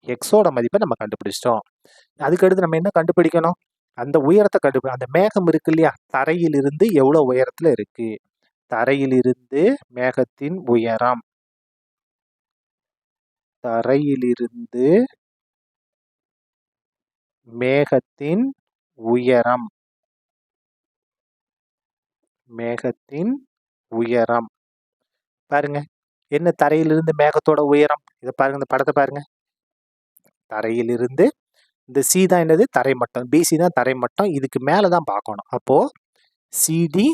எக்ஸோட மதிப்பை நம்ம கண்டுபிடிச்சிட்டோம். அதுக்கடுத்து நம்ம என்ன கண்டுபிடிக்கணும், அந்த உயரத்தை அந்த மேகம் இருக்கு இல்லையா, தரையிலிருந்து எவ்வளோ உயரத்தில் இருக்கு, தரையிலிருந்து மேகத்தின் உயரம், தரையிலிருந்து மேகத்தின் உயரம், மேகத்தின் உயரம் பாருங்க. என்ன தரையிலிருந்து மேகத்தோட உயரம், இதை பாருங்க, இந்த படத்தை பாருங்க. தரையிலிருந்து இந்த சி தான் என்னது, தரைமட்டம், பிசி தான் தரைமட்டம், இதுக்கு மேலே தான் பார்க்கணும். அப்போது சிடி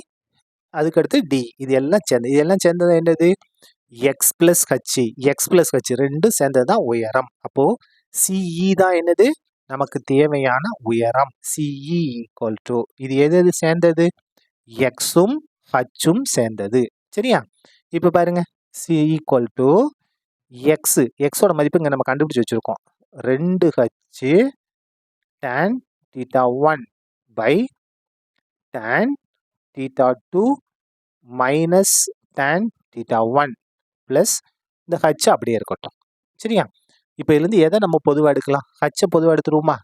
அதுக்கடுத்து டி, இது எல்லாம் சேர்ந்தது என்னது, எக்ஸ் பிளஸ் ஹச் ரெண்டும் சேர்ந்தது தான் உயரம். அப்போது சிஇ தான் என்னது, நமக்கு தேவையான உயரம். சிஇ ஈக்குவல் டு, இது எது சேர்ந்தது, எக்ஸும் ஹச்சும் சேர்ந்தது. சரியா, இப்போ பாருங்க, சி ஈக்குவல் டு எக்ஸோட மதிப்பு இங்கே நம்ம கண்டுபிடிச்சி வச்சுருக்கோம், 2h tan theta 1 by tan theta 2 minus tan theta 1 plus இந்த ஹச் அப்படியே இருக்கட்டும். சரியா, இப்போ இதுலேருந்து எதை நம்ம பொதுவாக எடுக்கலாம், ஹச்சை பொதுவாக எடுத்துருவோமா,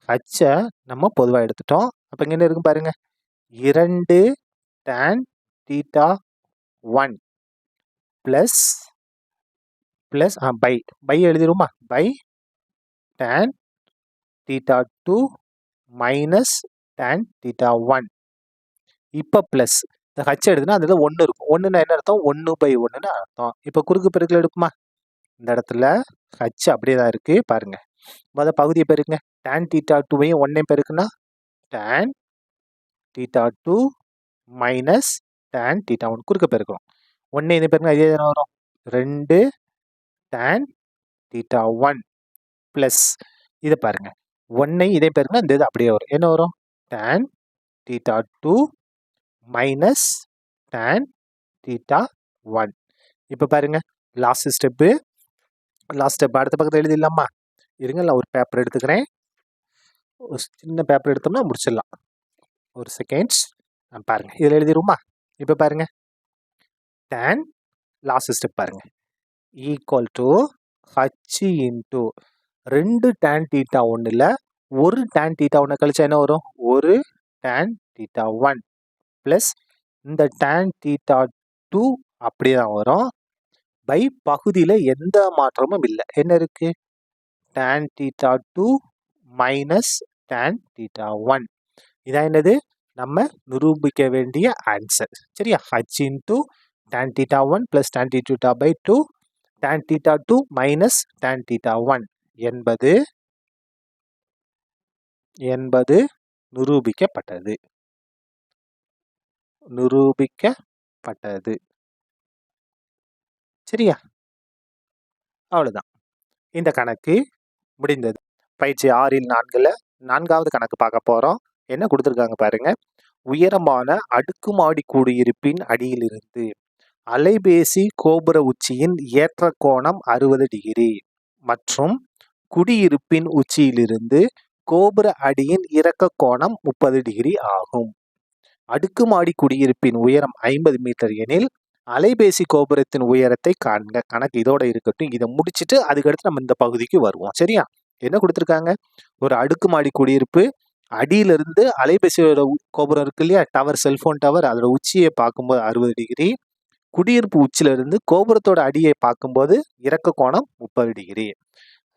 ஹச்சை நம்ம பொதுவாக எடுத்துட்டோம். அப்போ இங்கே என்ன இருக்கும் பாருங்க, 2 tan theta 1 ப்ளஸ் பை எழுதிருமா, by tan theta 2 minus tan theta 1. இப்போ ப்ளஸ் இந்த ஹச் எடுத்துனா அந்த 1 இருக்கும், 1ன்னா என்ன அர்த்தம், 1/1ன்னு அர்த்தம். இப்போ குறுக்கு பெருக்கல் எடுக்குமா, இந்த இடத்துல ஹச் அப்படியே தான் இருக்கு பாருங்க. பகுதியை பெருக்குங்க, tan theta 2வையும் 1ஐயும் பெருக்குன்னா tan theta 2 minus tan theta 1, குறுக்க பெருக்கிறோம், 1 இதை பெருக்குன்னா இதே தானே வரும், 2 tan theta 1 ப்ளஸ் இதை பாருங்க, 1ஐ இதை பெருக்குன்னா இந்த இது அப்படியே வரும், என்ன வரும், tan theta 2 minus tan theta 1. இப்போ பாருங்க, லாஸ்ட் ஸ்டெப் அடுத்த பக்கத்தில் எழுதிடலாமா, இருங்க நான் ஒரு பேப்பர் எடுத்துக்கிறேன், ஒரு சின்ன பேப்பர் எடுத்தோம்னா முடிச்சிடலாம், ஒரு செகண்ட்ஸ் பாருங்க, இதில் எழுதிடுமா. இப்போ பாருங்க, tan லாஸ்ட் ஸ்டெப் பாருங்க equal to H into 2 tan theta 1ல் ஒரு tan theta 1 கழிச்சா என்ன வரும், ஒரு tan theta 1 ப்ளஸ் இந்த tan theta 2 அப்படியே தான் வரும், பை பகுதியில் எந்த மாற்றமும் இல்லை, என்ன இருக்கு, tan theta 2 minus tan theta 1. இதான் என்னது, நம்ம நிரூபிக்க வேண்டிய ஆன்சர். சரியா, h into tan theta 1 plus tan theta by 2 tan theta 2 minus tan theta 1 என்பது நிரூபிக்கப்பட்டது. சரியா, அவ்வளவுதான், இந்த கணக்கு முடிந்தது. பயிற்சி 6ல் 4ல் 4வது கணக்கு பார்க்க போறோம். என்ன கொடுத்துருக்காங்க பாருங்க, உயரமான அடுக்குமாடி குடியிருப்பின் அடியிலிருந்து அலைபேசி கோபுர உச்சியின் ஏற்ற கோணம் 60 டிகிரி மற்றும் குடியிருப்பின் உச்சியிலிருந்து கோபுர அடியின் இறக்க கோணம் 30 டிகிரி ஆகும். அடுக்குமாடி குடியிருப்பின் உயரம் 50 மீட்டர் எனில் அலைபேசி கோபுரத்தின் உயரத்தை காண்க. கணக்கு இதோட இருக்கட்டும், இதை முடிச்சுட்டு அதுக்கடுத்து நம்ம இந்த பகுதிக்கு வருவோம். சரியா, என்ன கொடுத்துருக்காங்க, ஒரு அடுக்குமாடி குடியிருப்பு, அடியிலிருந்து அலைபேசியோட கோபுரம் இருக்கு இல்லையா, டவர், செல்போன் டவர், அதோட உச்சியை பார்க்கும்போது 60 டிகிரி, குடியிருப்பு உச்சியிலிருந்து கோபுரத்தோட அடியை பார்க்கும்போது இறக்க கோணம் 30 டிகிரி.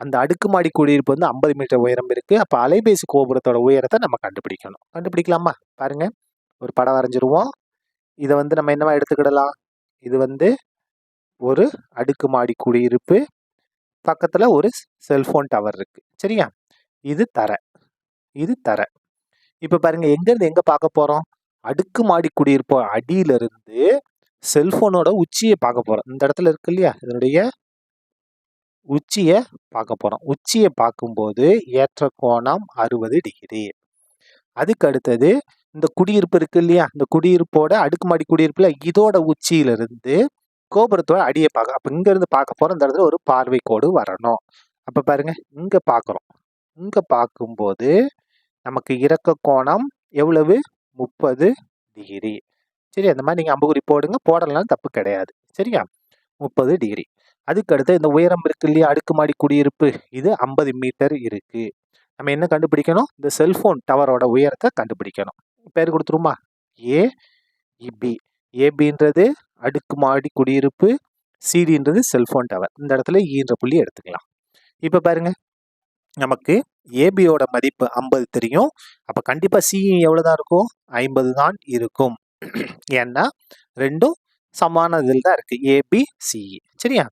அந்த அடுக்குமாடி குடியிருப்பு 50 மீட்டர் உயரம் இருக்கு. அப்போ அலைபேசி கோபுரத்தோட உயரத்தை நம்ம கண்டுபிடிக்கணும். கண்டுபிடிக்கலாமா, பாருங்க, ஒரு படம் வரைஞ்சிருவோம். இதை நம்ம என்னவா எடுத்துக்கிடலாம், இது வந்து ஒரு அடுக்குமாடி குடியிருப்பு, பக்கத்துல ஒரு செல்போன் டவர் இருக்கு. சரியா? இது தரை, இது தரை. இப்ப பாருங்க, எங்க இருந்து எங்க பார்க்க போறோம்? அடுக்குமாடி குடியிருப்பு அடியில இருந்து செல்போனோட உச்சியை பார்க்க போறோம். இந்த இடத்துல இருக்கு இல்லையா, இதனுடைய உச்சியை பார்க்க போறோம். உச்சியை பார்க்கும்போது ஏற்ற கோணம் 60 டிகிரி. அதுக்கு அடுத்தது இந்த குடியிருப்பு இருக்கு இல்லையா, இந்த குடியிருப்போட அடுக்குமாடி குடியிருப்புல இதோட உச்சியிலிருந்து கோபுரத்தோட அடியை பார்க்க, அப்ப இங்க இருந்து பார்க்க போறோம். இந்த இடத்துல ஒரு பார்வை கோடு வரணும். அப்ப பாருங்க, இங்க பார்க்கிறோம். இங்க பார்க்கும்போது நமக்கு இறக்க கோணம் எவ்வளவு? 30 டிகிரி. சரி, அந்த மாதிரி நீங்க அம்புக்குறி போடுங்க, போடலாம் தப்பு கிடையாது. சரியா? 30 டிகிரி. அதுக்கு அடுத்து இந்த உயரம் இருக்கு இல்லையா, அடுக்குமாடி குடியிருப்பு, இது 50 மீட்டர் இருக்கு. நம்ம என்ன கண்டுபிடிக்கணும்? இந்த செல்போன் டவரோட உயரத்தை கண்டுபிடிக்கணும். பேர் கொடுத்துருமா? ஏபி. ஏபின்றது அடுக்குமாடி குடியிருப்பு, சிடின்றது செல்போன் டவர். இந்த இடத்துல ஈன்ற புள்ளி எடுத்துக்கலாம். இப்ப பாருங்க, நமக்கு ஏபியோட மதிப்பு 50 தெரியும். அப்ப கண்டிப்பா சி எவ்வளவுதான் இருக்கும்? 50 தான் இருக்கும். ஏன்னா ரெண்டும் சமான இதில் தான் இருக்கு, ஏபி சிஇ. சரியா?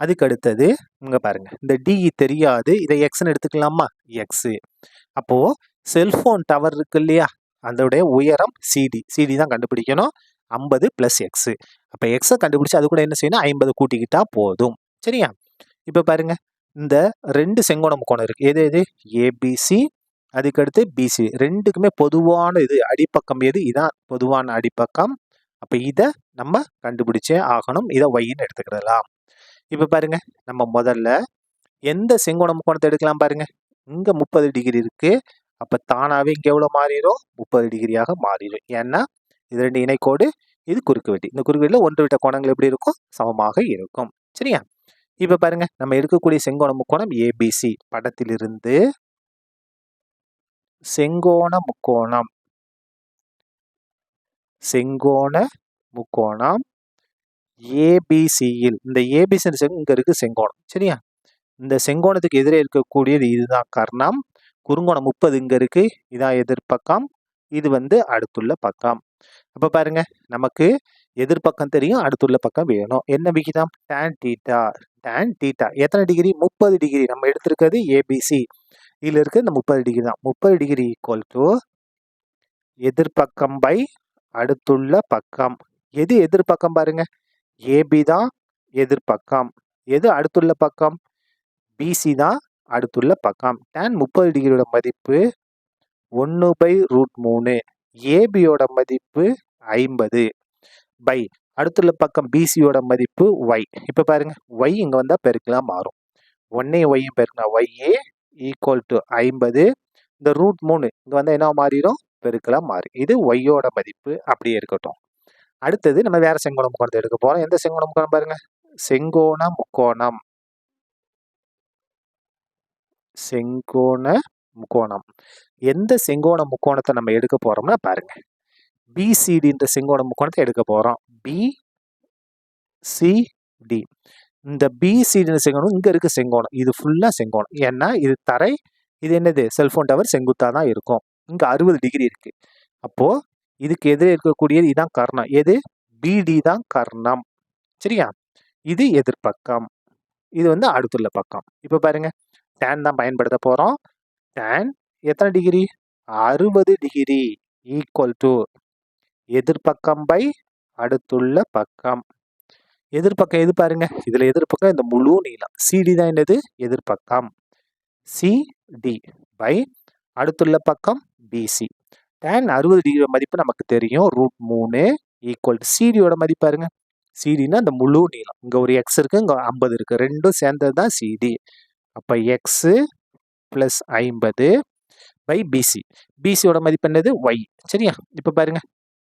அதுக்கு அடுத்தது இங்க பாருங்க, இந்த டிஇ தெரியாது, இதை எக்ஸ்ன்னு எடுத்துக்கலாமா? எக்ஸ். அப்போ செல்போன் டவர் இருக்கு இல்லையா, அதோடைய உயரம் சிடி. சிடி தான் கண்டுபிடிக்கணும். 50 பிளஸ் எக்ஸ். அப்ப எக்ஸை கண்டுபிடிச்சு அது கூட என்ன செய்யணும்? 50 கூட்டிக்கிட்டா போதும். சரியா? இப்ப பாருங்க, இந்த 2 செங்கோண முக்கோணம் இருக்கு. எது எது? ஏபிசி, அதுக்கடுத்து பிசி. ரெண்டுக்குமே பொதுவான இது அடிப்பக்கம் எது? இதான் பொதுவான அடிப்பக்கம். அப்ப இதை நம்ம கண்டுபிடிச்சே ஆகணும். இதை ஒய்ன்னு எடுத்துக்கிடலாம். இப்ப பாருங்க, நம்ம முதல்ல எந்த செங்கோண முக்கோணத்தை எடுக்கலாம் பாருங்க. இங்க 30 டிகிரி இருக்கு. அப்ப தானாவே இங்க எவ்வளவு மாறிடும்? 30 டிகிரியாக மாறிடும். ஏன்னா இது 2 இணைக்கோடு, இது குறுக்கு வெட்டி. இந்த குறுக்கு வெட்டில ஒன்று விட்ட கோணங்கள் எப்படி இருக்கும்? சமமாக இருக்கும். சரியா? இப்ப பாருங்க, நம்ம எடுக்கக்கூடிய செங்கோண முக்கோணம் ஏபிசி. படத்திலிருந்து செங்கோண முக்கோணம், செங்கோண முக்கோணம் ஏபிசியில், இந்த ஏபிசி இங்க இருக்கு செங்கோணம். சரியா? இந்த செங்கோணத்துக்கு எதிரே இருக்கக்கூடியது இதுதான் கர்ணம். குறுங்கோணம் 30 இங்க இருக்கு, இதான் எதிர்பக்கம். இது வந்து அடுத்துள்ள பக்கம். அப்ப பாருங்க, நமக்கு எதிர்பக்கம் தெரியும், அடுத்துள்ள பக்கம் வேணும். என்ன விகிதம்? Tan theta. டான் தீட்டா எத்தனை டிகிரி? 30 டிகிரி. நம்ம எடுத்திருக்கிறது ஏபிசி. இதுல இருக்கு இந்த 30 டிகிரி தான். 30 டிகிரி ஈக்குவல் டு எதிர்பக்கம் பை அடுத்துள்ள பக்கம். எது எதிர்பக்கம் பாருங்க? ஏபி தான் எதிர்பக்கம். எது அடுத்துள்ள பக்கம்? பிசி தான் அடுத்துள்ள பக்கம். டான் 30 டிகிரியோட மதிப்பு 1/√3. ஏபியோட மதிப்பு 50 பை அடுத்துள்ள பக்கம் பிசியோட மதிப்பு ஒய். இப்ப பாருங்க, ஒய் இங்க வந்தா பெருக்கலாம் மாறும். 1 ஒய்யும் பெருக்கினா ஒய்ஏ ஈக்குவல் டு 50. இந்த √3 இங்க வந்தா என்ன மாறிடும்? பெருக்கலாம் மாறி. இது ஒய்யோட மதிப்பு. அப்படியே இருக்கட்டும். அடுத்தது நம்ம வேற செங்கோண முக்கோணத்தை எடுக்க போறோம். எந்த செங்கோண முக்கோணம் பாருங்க? செங்கோண முக்கோணம், செங்கோண முக்கோணம். எந்த செங்கோண முக்கோணத்தை நம்ம எடுக்க போறோம்னா பாருங்க, பிசிடின்ற செங்கோண முக்கோணத்தை எடுக்க போறோம். பிசிடி. இந்த பிசிடி செங்கோணம் இங்க இருக்கு செங்கோணம். இது ஃபுல்லா செங்கோணம். ஏன்னா இது தரை, இது என்னது? Cellphone tower. செங்குத்தா தான் இருக்கும். இங்க 60 டிகிரி இருக்கு. அப்போ இதுக்கு எதிரே இருக்கக்கூடியது இதான் கர்ணம். எது? பிடி தான் கர்ணம். சரியா? இது எதிர்பக்கம், இது வந்து அடுத்துள்ள பக்கம். இப்ப பாருங்க, டான் தான் பயன்படுத்த போறோம். டான் எத்தனை டிகிரி? 60 டிகிரி ஈக்குவல் டு எதிர்பக்கம் பை அடுத்துள்ள பக்கம். எதிர்பக்கம் எது பாருங்க? இதுல எதிர்பக்கம் இந்த முழு நீளம். சிடி தான் என்னது? எதிர்பக்கம். சிடி பை அடுத்துள்ள பக்கம் பிசி. டான் 60 டிகிரி மதிப்பு நமக்கு தெரியும், √3 ஈக்குவல் டு சிடியோட மதிப்பு பாருங்க. சிடினா இந்த முழு நீளம். இங்க ஒரு எக்ஸ் இருக்கு, இங்க 50 இருக்கு. ரெண்டும் சேர்ந்தது தான் சிடி. அப்ப எக்ஸ் பிளஸ் 50 பை பிசி. பிசியோட மதிப்பு என்னது? ஒய். சரியா? இப்ப பாருங்க,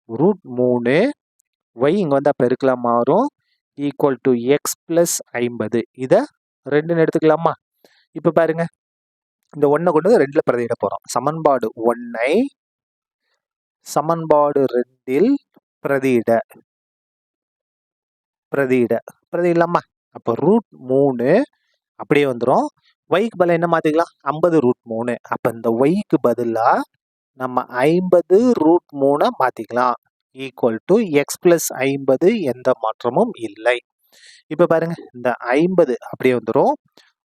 √3 ஒய் இங்க வந்தா பெருக்கலாம் மாறும், ஈக்குவல் டு எக்ஸ் பிளஸ் 50. இதை 2ன்னு எடுத்துக்கலாமா? இப்ப பாருங்க, இந்த 1 கொண்டு 2ல பிரதியிட போறோம். சமன்பாடு 1ஐ சமன்பாடு 2ல் பிரதியிடலாமா? அப்ப √3 அப்படியே வந்துடும். ஒய்க்கு பதிலா என்ன மாத்திக்கலாம்? 50√3. அப்ப இந்த ஒய்க்கு பதிலா நம்ம 50√3 மாத்திக்கலாம். ஈக்குவல் டு எக்ஸ் பிளஸ் 50 எந்த மாற்றமும் இல்லை. இப்போ பாருங்க இந்த 50 அப்படியே வந்துடும்.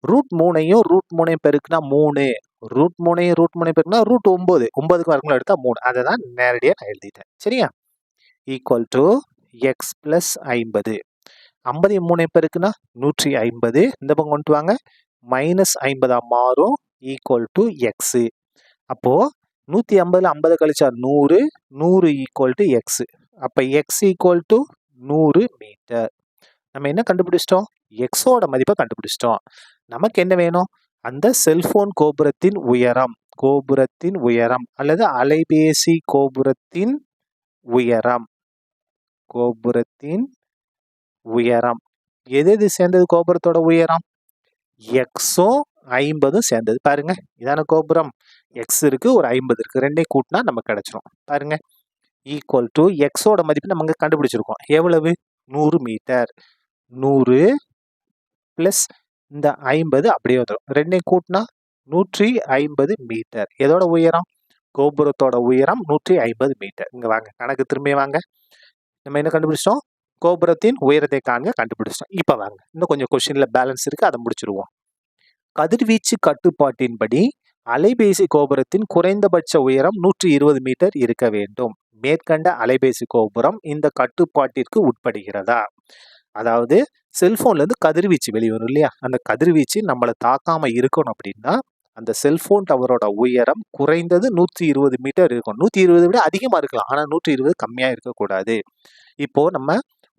ரூட் 3ஐயும் பெருக்குனா 3, ரூட் 3ஐயும் பெருக்குனா ரூட் 9, 9க்கு வர்க்கமூலம் எடுத்தா 3. அதை தான் நேரடியாக நான் எழுதிட்டேன். சரியா? Equal to X plus 50. 50 3 பெருக்குனா 150. இந்த பக்கம் கொண்டு வாங்க, மைனஸ் 50 மாறும், ஈக்குவல் டு எக்ஸ். அப்போ 150ல் 50 கழிச்சா 100, 100 ஈக்குவல் டு எக்ஸ். அப்போ எக்ஸ் ஈக்குவல் டு 100 மீட்டர். நம்ம என்ன கண்டுபிடிச்சிட்டோம்? எக்ஸோட மதிப்பை கண்டுபிடிச்சிட்டோம். நமக்கு என்ன வேணும்? அந்த செல்போன் கோபுரத்தின் உயரம் அல்லது அலைபேசி கோபுரத்தின் உயரம் எது சேர்ந்தது? கோபுரத்தோட உயரம் எக்ஸும் 50 சேர்ந்தது. பாருங்க, இதான கோபுரம். எக்ஸ் இருக்கு, ஒரு 50 இருக்கு, ரெண்டையும் கூட்டினா நமக்கு கிடைச்சிரும். பாருங்க, ஈக்குவல் டு எக்ஸோட மதிப்பு நம்ம கண்டுபிடிச்சிருக்கோம். எவ்வளவு? 100 மீட்டர். 100 பிளஸ் இந்த 50 அப்படியே வந்துடும். ரெண்டையும் கூட்டினா 150 மீட்டர். எதோட உயரம்? கோபுரத்தோட உயரம் 150 மீட்டர். இங்க வாங்க, கணக்கு திரும்பி வாங்க. நம்ம என்ன கண்டுபிடிச்சிட்டோம்? கோபுரத்தின் உயரத்தை காண்க கண்டுபிடிச்சிட்டோம். இப்ப வாங்க, இன்னும் கொஞ்சம் கொஸ்டின்ல பேலன்ஸ் இருக்கு, அதை முடிச்சிருவோம். கதிர்வீச்சு கட்டுப்பாட்டின்படி அலைபேசி கோபுரத்தின் குறைந்தபட்ச உயரம் 120 மீட்டர் இருக்க வேண்டும். மேற்கண்ட அலைபேசி கோபுரம் இந்த கட்டுப்பாட்டிற்கு உட்படுகிறதா? அதாவது செல்போன்ல இருந்து கதிர்வீச்சு வெளிவரும் இல்லையா? அந்த கதிர்வீச்சு நம்மளை தாக்காம இருக்கணும் அப்படின்னா அந்த செல்போன் டவரோட உயரம் குறைந்தது 120 மீட்டர் இருக்கும். 120 விட அதிகமா இருக்கலாம், ஆனா 120 கம்மியா இருக்கக்கூடாது. இப்போ நம்ம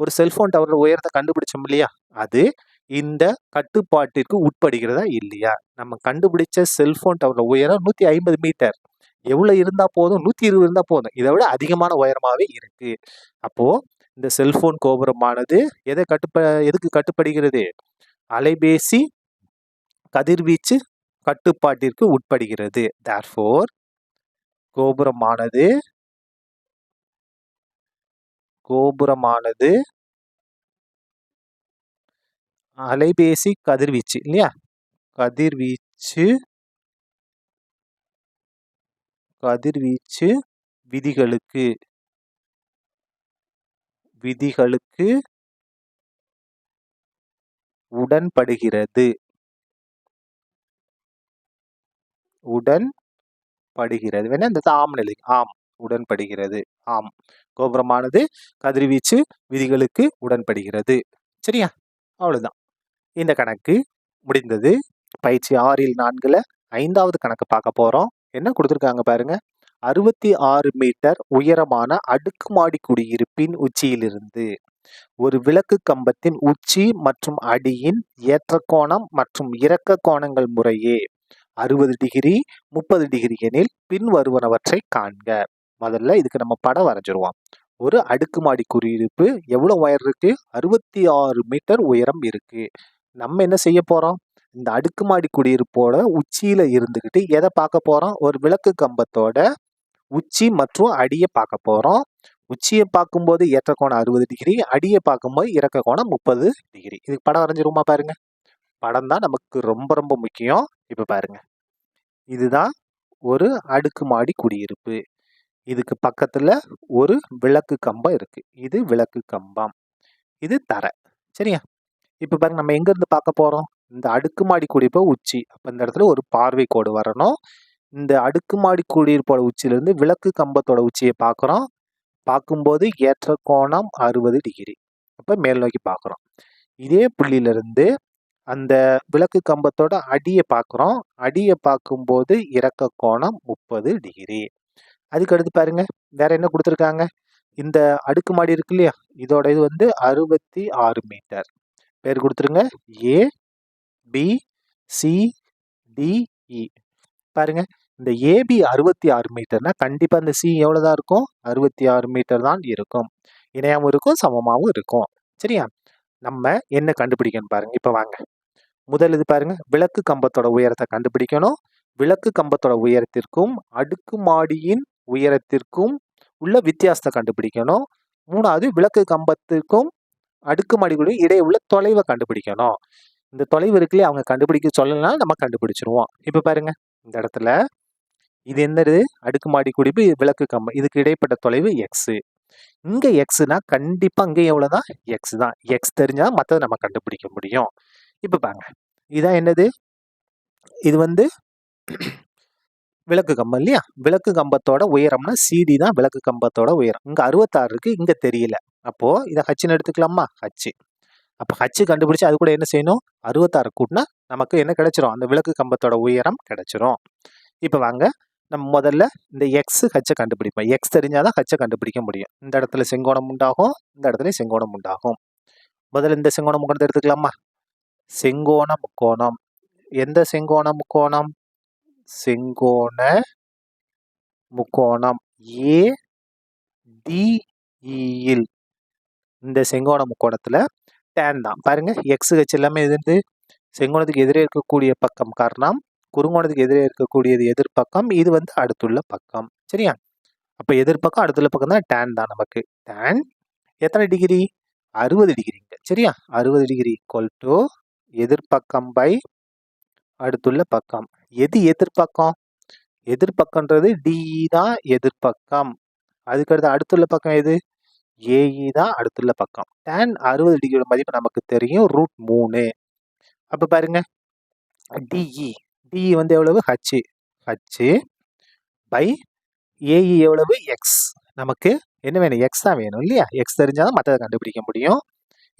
ஒரு செல்போன் டவரோட உயரத்தை கண்டுபிடிச்சோம் இல்லையா? அது இந்த கட்டுப்பாட்டிற்கு உட்படுகிறதா இல்லையா? நம்ம கண்டுபிடிச்ச செல்போன் டவரோட உயரம் 150 மீட்டர். எவ்வளவு இருந்தா போதும்? 120 இருந்தா போதும். இதை விட அதிகமான உயரமாவே இருக்கு. அப்போ இந்த செல்போன் கோபுரமானது எதுக்கு கட்டுப்படுகிறது? அலைபேசி கதிர்வீச்சு கட்டுப்பாட்டிற்கு உட்படுகிறது. therefore கோபுரமானது அலைபேசி கதிர்வீச்சு இல்லையா? கதிர்வீச்சு விதிகளுக்கு உடன்படுகிறது. வேணா இந்த ஆம் நிலை, ஆம் உடன்படுகிறது. ஆம், கோபுரமானது கதிர்வீச்சு விதிகளுக்கு உடன்படுகிறது. சரியா? அவ்வளவுதான், இந்த கணக்கு முடிந்தது. பயிற்சி 6ல் 4ல 5வது கணக்கு பார்க்க போறோம். என்ன கொடுத்துருக்காங்க பாருங்க. 66 மீட்டர் உயரமான அடுக்குமாடி குடியிருப்பின் உச்சியிலிருந்து ஒரு விளக்கு கம்பத்தின் உச்சி மற்றும் அடியின் ஏற்ற கோணம் மற்றும் இறக்க கோணங்கள் முறையே 60 டிகிரி 30 டிகிரி எனில் பின் வருவனவற்றை காண்க. முதல்ல இதுக்கு நம்ம படம் வரைஞ்சிருவோம். ஒரு அடுக்குமாடி குடியிருப்பு எவ்வளவு உயரம் இருக்கு? 66 மீட்டர் உயரம் இருக்கு. நம்ம என்ன செய்ய போறோம்? இந்த அடுக்குமாடி குடியிருப்போட உச்சியில இருந்துகிட்டு எதை பார்க்க போறோம்? ஒரு விளக்கு கம்பத்தோட உச்சி மற்றும் அடியை பார்க்க போறோம். உச்சியை பார்க்கும்போது ஏற்ற கோணம் 60 டிகிரி, அடியை பார்க்கும்போது இறக்க கோணம் 30 டிகிரி. இதுக்கு படம் வரைஞ்சிருமா? பாருங்க, படம் தான் நமக்கு ரொம்ப ரொம்ப முக்கியம். இப்ப பாருங்க, இதுதான் ஒரு அடுக்குமாடி குடியிருப்பு. இதுக்கு பக்கத்துல ஒரு விளக்கு கம்பம் இருக்கு. இது விளக்கு கம்பம், இது தரை. சரியா? இப்ப பாருங்க, நம்ம எங்க இருந்து பார்க்க போறோம்? இந்த அடுக்குமாடி குடியிருப்ப உச்சி. அப்ப இந்த இடத்துல ஒரு பார்வை கோடு வரணும். இந்த அடுக்குமாடி குடியிருப்போட உச்சியிலிருந்து விளக்கு கம்பத்தோட உச்சியை பார்க்குறோம். பார்க்கும்போது ஏற்ற கோணம் 60 டிகிரி. அப்ப மேல் நோக்கி பார்க்குறோம். இதே புள்ளியிலிருந்து அந்த விளக்கு கம்பத்தோட அடியை பார்க்குறோம். அடியை பார்க்கும்போது இறக்க கோணம் 30 டிகிரி. அதுக்கு அடுத்து பாருங்க, வேற என்ன கொடுத்துருக்காங்க? இந்த அடுக்குமாடி இருக்கு இல்லையா? இதோட இது 66 மீட்டர். பேர் கொடுத்துருங்க, ஏ பி சி டி இ. பாருங்க, இந்த ஏபி 66 மீட்டர்னா கண்டிப்பா இந்த சி எவ்வளவுதான் இருக்கும்? 66 மீட்டர் தான் இருக்கும். இணையாவும் இருக்கும், சமமாகவும் இருக்கும். சரியா? நம்ம என்ன கண்டுபிடிக்கணும் பாருங்க. இப்ப வாங்க, முதல் இது பாருங்க, விளக்கு கம்பத்தோட உயரத்தை கண்டுபிடிக்கணும். விளக்கு கம்பத்தோட உயரத்திற்கும் அடுக்குமாடியின் உயரத்திற்கும் உள்ள வித்தியாசத்தை கண்டுபிடிக்கணும். 3வது, விளக்கு கம்பத்திற்கும் அடுக்குமாடிகளுக்கும் இடையே உள்ள தொலைவை கண்டுபிடிக்கணும். இந்த தொலைவு இருக்குல்லையே, அவங்க கண்டுபிடிக்க சொல்லலாம், நம்ம கண்டுபிடிச்சிருவோம். இப்ப பாருங்க, இந்த இடத்துல இது என்னது? அடுக்குமாடி குடிப்பு, விளக்கு கம்பம். இதுக்கு இடைப்பட்ட தொலைவு எக்ஸ். இங்க எக்ஸ்னா கண்டிப்பா இங்க எவ்வளவுதான் எக்ஸ் தான். எக்ஸ் தெரிஞ்சா மத்ததை நம்ம கண்டுபிடிக்க முடியும். இப்ப பாருங்க, இதான் என்னது? இது வந்து விளக்கு கம்பம் இல்லையா? விளக்கு கம்பத்தோட உயரம்னா சிடி தான் விளக்கு கம்பத்தோட உயரம். இங்க 66 இருக்கு, இங்க தெரியல. அப்போ இதை ஹச்னு எடுத்துக்கலாமா? ஹச். அப்ப ஹச் கண்டுபிடிச்சு அது கூட என்ன செய்யணும்? 66 கூட்டினா நமக்கு என்ன கிடைச்சிரும்? அந்த விளக்கு கம்பத்தோட உயரம் கிடைச்சிரும். இப்ப வாங்க நம்ம முதல்ல இந்த எக்ஸ் ஹச்சை கண்டுபிடிப்போம். எக்ஸ் தெரிஞ்சாதான் ஹச்சை கண்டுபிடிக்க முடியும். இந்த இடத்துல செங்கோணம் உண்டாகும், இந்த இடத்துல செங்கோணம் உண்டாகும். முதல்ல இந்த செங்கோண முக்கோணத்தை எடுத்துக்கலாமா? செங்கோண முக்கோணம். எந்த செங்கோண முக்கோணம்? செங்கோண முக்கோணம் ADEயில் இந்த செங்கோண முக்கோணத்துல டேன் தான். பாருங்க எக்ஸ் ஹச் எல்லாமே எது? செங்கோணத்துக்கு எதிரே இருக்கக்கூடிய பக்கம் காரணம், குறுங்கோணத்துக்கு எதிரே இருக்கக்கூடியது எதிர்பக்கம், இது வந்து அடுத்துள்ள பக்கம். சரியா? அப்ப எதிர்பக்கம் அடுத்துள்ள பக்கம் தான் டேன் தான் நமக்கு. டேன் எத்தனை டிகிரி? 60 டிகிரிங்க. சரியா? 60 டிகிரி ஈக்குவல் டு எதிர்பக்கம் பை அடுத்துள்ள பக்கம். எது எதிர்பக்கம்? எதிர்பக்கம்ன்றது டிஇ தான் எதிர்பக்கம். அதுக்கடுத்து அடுத்துள்ள பக்கம் எது? ஏஇ தான் அடுத்துள்ள பக்கம். டேன் 60 டிகிரியோட மதிப்பு நமக்கு தெரியும் √3. அப்ப பாருங்க டிஇ வந்து எவ்வளவு? ஹச். ஹச் பை ஏஇ எவ்வளவு? எக்ஸ். நமக்கு என்ன வேணும்? எக்ஸ் தான் வேணும் இல்லையா? எக்ஸ் தெரிஞ்சாதான் மற்றதை கண்டுபிடிக்க முடியும்.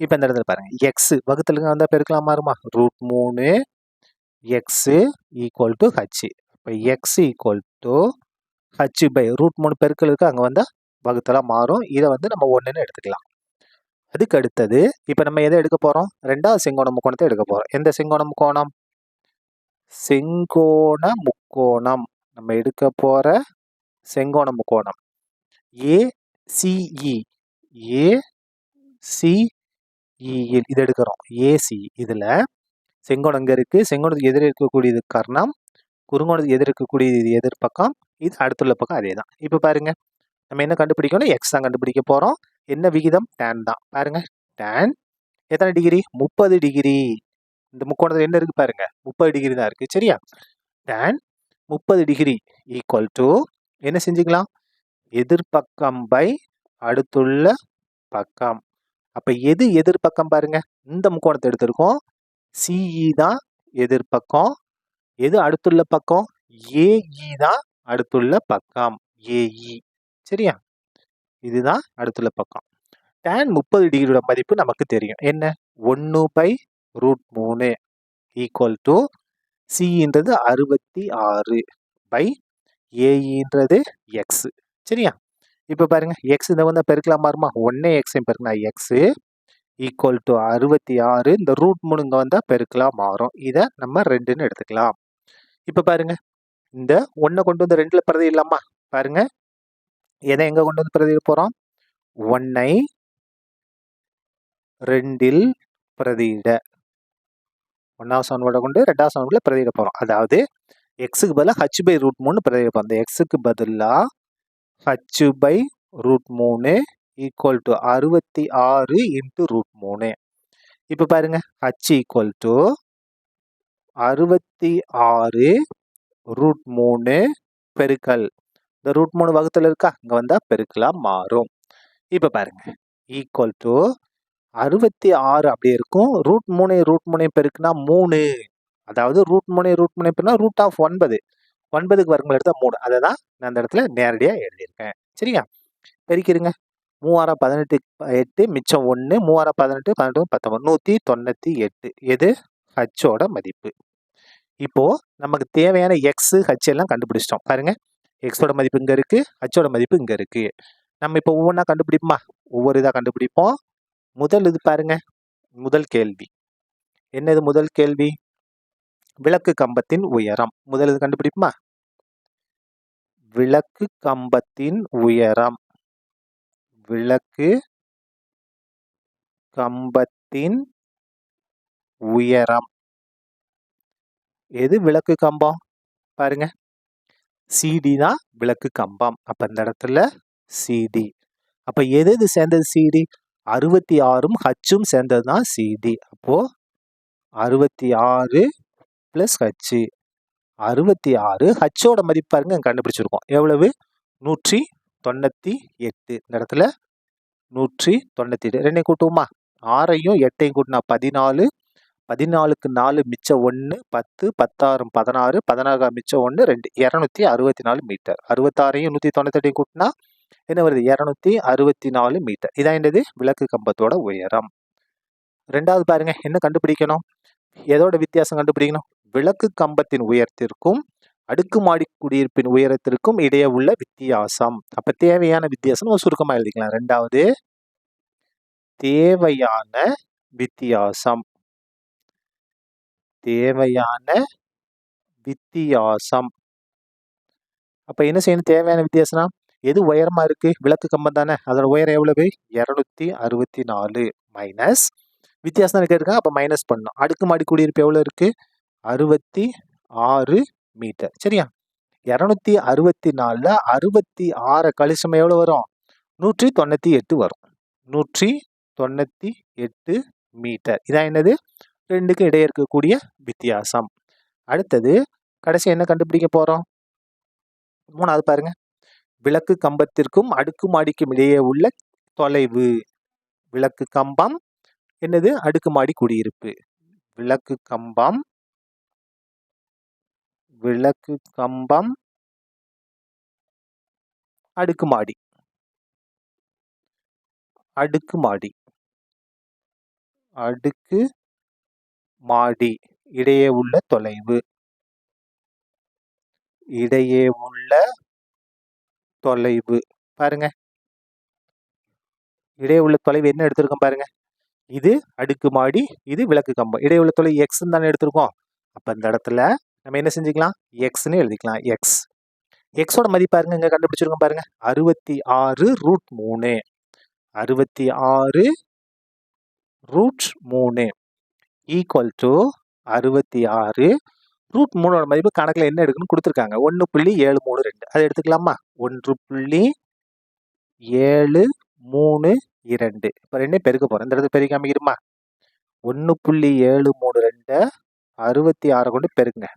இப்ப இந்த இடத்துல பாருங்க எக்ஸ் வகுத்துல வந்தா பெருக்கலாம் மாறுமா? √3 எக்ஸ் ஈக்குவல் டு ஹச். இப்போ x equal to h by √3 பெருக்கல் இருக்கு, அங்கே வந்தால் வகுத்தலாம் மாறும். இதை வந்து நம்ம 1ன்னு எடுத்துக்கலாம். அதுக்கு அடுத்தது இப்போ நம்ம எதை எடுக்க போகிறோம்? ரெண்டாவது செங்கோண முக்கோணத்தை எடுக்க போகிறோம். எந்த செங்கோண முக்கோணம்? செங்கோண முக்கோணம். நம்ம எடுக்க போகிற செங்கோண முக்கோணம் ஏசிஇ. ஏசிஇயில் இது எடுக்கிறோம். ஏசி இதில் செங்கோணம் இங்கே இருக்குது. செங்கோணத்துக்கு எதிரே இருக்கக்கூடியது கர்ணம், குறுங்கோணத்துக்கு எதிர் இருக்கக்கூடியது இது எதிர்பக்கம், இது அடுத்துள்ள பக்கம் அதே தான். இப்போ பாருங்க நம்ம என்ன கண்டுபிடிக்கணும்? எக்ஸ் தான் கண்டுபிடிக்க போகிறோம். என்ன விகிதம்? டேன் தான். பாருங்க டேன் எத்தனை டிகிரி? 30 டிகிரி. இந்த முக்கோணத்தில் என்ன இருக்கு பாருங்க, 30 டிகிரி தான் இருக்கு. சரியா? டேன் 30 டிகிரி ஈக்குவல் டு என்ன செஞ்சுக்கலாம்? எதிர்பக்கம் பை அடுத்துள்ள பக்கம். அப்ப எது எதிர்பக்கம் பாருங்க, இந்த முக்கோணத்தை எடுத்திருக்கோம். சிஇ தான் எதிர்பக்கம். எது அடுத்துள்ள பக்கம்? ஏஇ தான் அடுத்துள்ள பக்கம். ஏஇ. சரியா? இதுதான் அடுத்துள்ள பக்கம். tan 30 டிகிரியோட மதிப்பு நமக்கு தெரியும். என்ன? 1/√3 ஈக்குவல் டு சின்றது 66 பை ஏஇன்றது எக்ஸ். சரியா? இப்போ பாருங்க எக்ஸ் இந்த வந்து பெருக்கலாம் மாறுமா? 1 எக்ஸ் பெருக்கினா எக்ஸ் ஈக்குவல் டு 66. இந்த √3 இங்கே வந்தால் பெருக்கலாம் மாறும். இதை நம்ம 2ன்னு எடுத்துக்கலாம். இப்போ பாருங்க இந்த 1 கொண்டு வந்து 2ல் பிரதியிடலாமா? பாருங்க எதை எங்க கொண்டு வந்து பிரதியிட போறோம்? 1ஐ 2ல் பிரதியிட. 1வது சமன்பாடை கொண்டு 2வது சமன்பாட்டில் பிரதியிட போறோம். அதாவது எக்ஸுக்கு பதிலாக ஹச் பை √3 பிரதியிட போறோம். இந்த எக்ஸுக்கு பதிலாக h by √3 equal to 66 into √3. இப்போ பாருங்க ஹச் ஈக்குவல் டு 66 √3 பெருக்கல் இந்த √3 வகுத்துல இருக்கா, இங்க வந்தா பெருக்கலாம் மாறும். இப்ப பாருங்க ஈக்குவல் டு 66 அப்படியே இருக்கும். √3 பெருக்குனா 3. அதாவது √3 பெருக்குனா √9. 9க்கு வர்க்கங்கள் எடுத்தா 3. அதை தான் நான் அந்த இடத்துல நேரடியா எழுதியிருக்கேன். சரியா? பெருக்கிடுங்க. 3 18 8 மிச்சம் 1. 3 18 18 19 198. எது? ஹச்சோட மதிப்பு. இப்போ நமக்கு தேவையான எக்ஸ் ஹச் எல்லாம் கண்டுபிடிச்சிட்டோம். பாருங்க எக்ஸோட மதிப்பு இங்க இருக்கு, ஹச்சோட மதிப்பு இங்க இருக்கு. நம்ம இப்போ ஒவ்வொன்றா கண்டுபிடிப்போமா? ஒவ்வொரு இதாக கண்டுபிடிப்போம். முதல் இது பாருங்க, முதல் கேள்வி என்னது? முதல் கேள்வி விளக்கு கம்பத்தின் உயரம். முதல் இது கண்டுபிடிப்போமா? விளக்கு கம்பத்தின் உயரம். விளக்கு கம்பத்தின் உயரம். எது விளக்கு கம்பம்? பாருங்க சிடி தான் விளக்கு கம்பம். அப்ப இந்த இடத்துல சிடி. அப்ப எது எது சேர்ந்தது? சிடி 66ம் ஹச்சும் சேர்ந்தது தான் சிடி. அப்போ 66 பிளஸ் ஹச். 66 ஹச்சோட மதிப்பு பாருங்க கண்டுபிடிச்சிருக்கோம். எவ்வளவு? 103. 198. இந்த இடத்துல 198. ரெண்டையும் கூட்டுவோமா? 6ஐயும் 8ஐயும் கூட்டினா 14. 14க்கு 4 மிச்சம் 1, 10, 10 16, 16 மிச்சம் 1, 2, 264 மீட்டர். 66ஐயும் 198ஐயும் கூட்டினா என்ன வருது? 264 மீட்டர். இதான் என்னது? விளக்கு கம்பத்தோட உயரம். ரெண்டாவது பாருங்க, என்ன கண்டுபிடிக்கணும்? எதோட வித்தியாசம் கண்டுபிடிக்கணும்? விளக்கு கம்பத்தின் உயரத்திற்கும் அடுக்குமாடி குடியிருப்பின் உயரத்திற்கும் இடையே உள்ள வித்தியாசம். அப்ப தேவையான வித்தியாசம் சுருக்கமா எழுதிக்கலாம். ரெண்டாவது, தேவையான வித்தியாசம். தேவையான வித்தியாசம். அப்ப என்ன செய்யணும்? தேவையான வித்தியாசம் எது உயரமா இருக்கு? விளக்கு கம்பம் தானே. அதோட உயரம் எவ்வளவு? 264 மைனஸ் வித்தியாசம் தான் கேட்டிருக்காங்க. அப்ப மைனஸ் பண்ணணும். அடுக்குமாடி குடியிருப்பு எவ்வளவு இருக்கு? 66 மீட்டர். சரியா? 264ல 66 கழிச்சம் எவ்வளவு வரும்? 198 வரும். 198 மீட்டர். இதான் என்னது? ரெண்டுக்கும் இடையே இருக்கக்கூடிய வித்தியாசம். அடுத்தது கடைசி என்ன கண்டுபிடிக்க போறோம்? மூணாவது பாருங்க, விளக்கு கம்பத்திற்கும் அடுக்குமாடிக்கும் இடையே உள்ள தொலைவு. விளக்கு கம்பம் என்னது? அடுக்குமாடி குடியிருப்பு. விளக்கு கம்பம் அடுக்குமாடி இடையே உள்ள தொலைவு. பாருங்க, இடையே உள்ள தொலைவு என்ன எடுத்திருக்கோம் பாருங்க. இது அடுக்குமாடி, இது விளக்கு கம்பம். இடையே உள்ள தொலைவு x தானே எடுத்திருக்கோம். அப்ப இந்த இடத்துல நம்ம என்ன செஞ்சுக்கலாம்? எக்ஸ்ன்னு எழுதிக்கலாம். எக்ஸோட மதிப்பு பாருங்க, இங்க கண்டுபிடிச்சிருக்கோம் பாருங்க. 66√3. 66√3 ஈக்குவல் டு 66√3 மதிப்பு கணக்குல என்ன எடுக்கணும்னு கொடுத்துருக்காங்க. 1.732. அதை எடுத்துக்கலாமா? 1.732. இப்ப ரெண்டே பெருக்க போறோம். இந்த இடத்துல பெருக்க அமைக்கிறோமா? 1.732 66 கொண்டு பெருக்குங்க.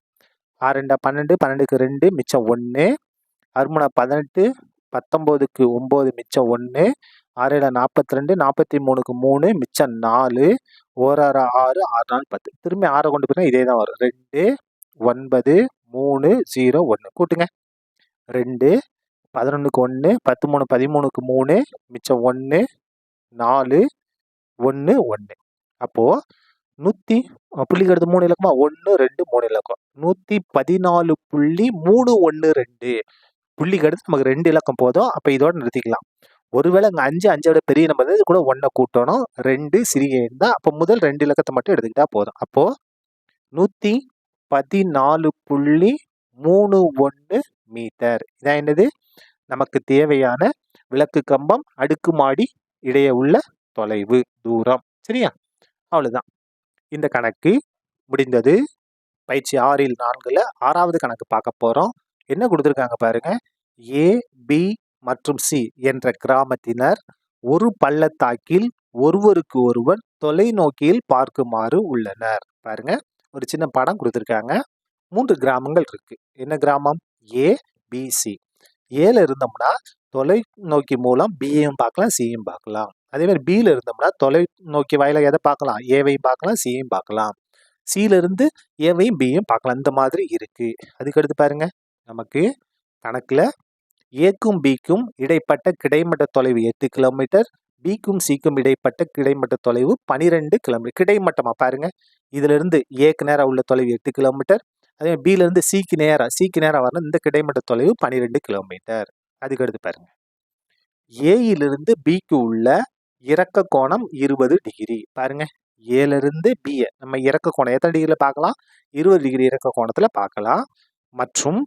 6 2 12, 12க்கு 2 மிச்சம் 1, 6 3 18, 19க்கு 9 மிச்சம் 1, 6 7 42, 43க்கு 3 மிச்சம் 4, 1 6 6, 6 4 10. திரும்பி 6 கொண்டு போனா இதே தான் வரும். 2 9 3 0 1. கூட்டுங்க. 2 11க்கு 1, 13 13க்கு 3 மிச்சம் 1, 4 1 1. அப்போ 100 புள்ளிக்கு அடுத்து 3 இலக்கமா? 1 2 3 இலக்கம். 114.312 புள்ளிக்கு அடுத்து நமக்கு 2 இலக்கம் போதும். அப்ப இதோட நிறுத்திக்கலாம். ஒருவேளை அங்க 5 5ஓட பெரிய நம்பர் இது கூட 1 கூட்டணும். 2 சிறிய எண் தான். அப்ப முதல் 2 இலக்கத்தை மட்டும் எடுத்துக்கிட்டா போதும். அப்போ 114.31 மீட்டர். இதான் என்னது? நமக்கு தேவையான விளக்கு கம்பம் அடுக்குமாடி இடையே உள்ள தொலைவு, தூரம். சரியா? அவ்வளவுதான். இந்த கணக்கு முடிந்தது. பயிற்சி 6ல் 4ல 6வது கணக்கு பார்க்க போறோம். என்ன கொடுத்திருக்காங்க பாருங்க. ஏ, பி மற்றும் சி என்ற கிராமத்தினர் ஒரு பள்ளத்தாக்கில் ஒருவருக்கு ஒருவர் தொலைநோக்கியில் பார்க்குமாறு உள்ளனர். பாருங்க, ஒரு சின்ன படம் கொடுத்திருக்காங்க. 3 கிராமங்கள் இருக்கு. என்ன கிராமம்? ஏ, பி, சி. ஏல இருந்தோம்னா தொலைநோக்கி மூலம் பியையும் பார்க்கலாம், சியும் பார்க்கலாம். அதே மாதிரி பியில இருந்தோம்னா தொலைநோக்கி வாயில எதை பார்க்கலாம்? ஏவையும் பார்க்கலாம், சியையும் பார்க்கலாம். சியில இருந்து ஏவையும் பியும் பார்க்கலாம். இந்த மாதிரி இருக்கு. அதுக்கடுத்து பாருங்க, நமக்கு கணக்குல ஏக்கும் பிக்கும் இடைப்பட்ட கிடைமட்ட தொலைவு 8 கிலோமீட்டர், பிக்கும் சிக்கும் இடைப்பட்ட கிடைமட்ட தொலைவு 12 கிலோமீட்டர். கிடைமட்டமா பாருங்க, இதுல இருந்து ஏக்கு நேரா உள்ள தொலைவு 8 கிலோமீட்டர். அதே பில இருந்து சிக்கு நேரா வரணும். இந்த கிடைமட்ட தொலைவு 12 கிலோமீட்டர். அதுக்கடுத்து பாருங்க, ஏயிலிருந்து பிக்கு உள்ள இறக்க கோணம் 20 டிகிரி. பாருங்க, ஏல இருந்து பிய நம்ம இறக்க கோணம் எத்தனை டிகிரில பார்க்கலாம்? 20 டிகிரி இறக்க கோணத்துல பார்க்கலாம். மற்றும்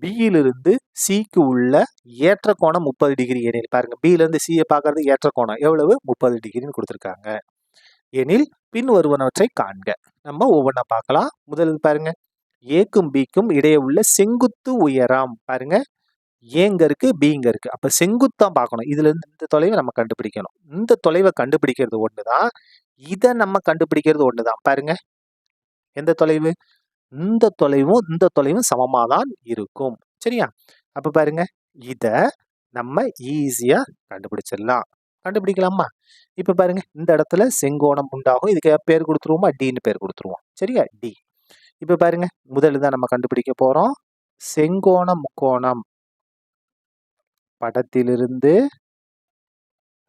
பியிலிருந்து சிக்கு உள்ள ஏற்ற கோணம் 30 டிகிரி எனில், பாருங்க பியில இருந்து சியை பார்க்கறது ஏற்ற கோணம் எவ்வளவு? 30 டிகிரின்னு கொடுத்துருக்காங்க. எனில் பின் வருவனவற்றை காண்க. நம்ம ஒவ்வொன்றா பார்க்கலாம். முதல்ல பாருங்க, ஏக்கும் பிக்கும் இடையே உள்ள செங்குத்து உயரம். பாருங்க, ஏங்க இருக்கு, பிங்க இருக்கு. அப்ப செங்குத்தான் பார்க்கணும். இதுல இருந்து இந்த தொலைவை நம்ம கண்டுபிடிக்கணும். இந்த தொலைவை கண்டுபிடிக்கிறது ஒண்ணுதான், இதை நம்ம கண்டுபிடிக்கிறது ஒண்ணுதான். பாருங்க, எந்த தொலைவு? இந்த தொலைவும் இந்த தொலைவும் சமமாதான் இருக்கும். சரியா? அப்ப பாருங்க, இத நம்ம ஈஸியா கண்டுபிடிச்சிடலாம். கண்டுபிடிக்கலாமா? இப்ப பாருங்க, இந்த இடத்துல செங்கோணம் உண்டாகும். இதுக்கு பேர் கொடுத்துருவோமா? டின்னு பேர் கொடுத்துருவோம். சரியா? டி. இப்ப பாருங்க, முதல்ல தான் நம்ம கண்டுபிடிக்க போறோம். செங்கோண முக்கோணம் படத்திலிருந்து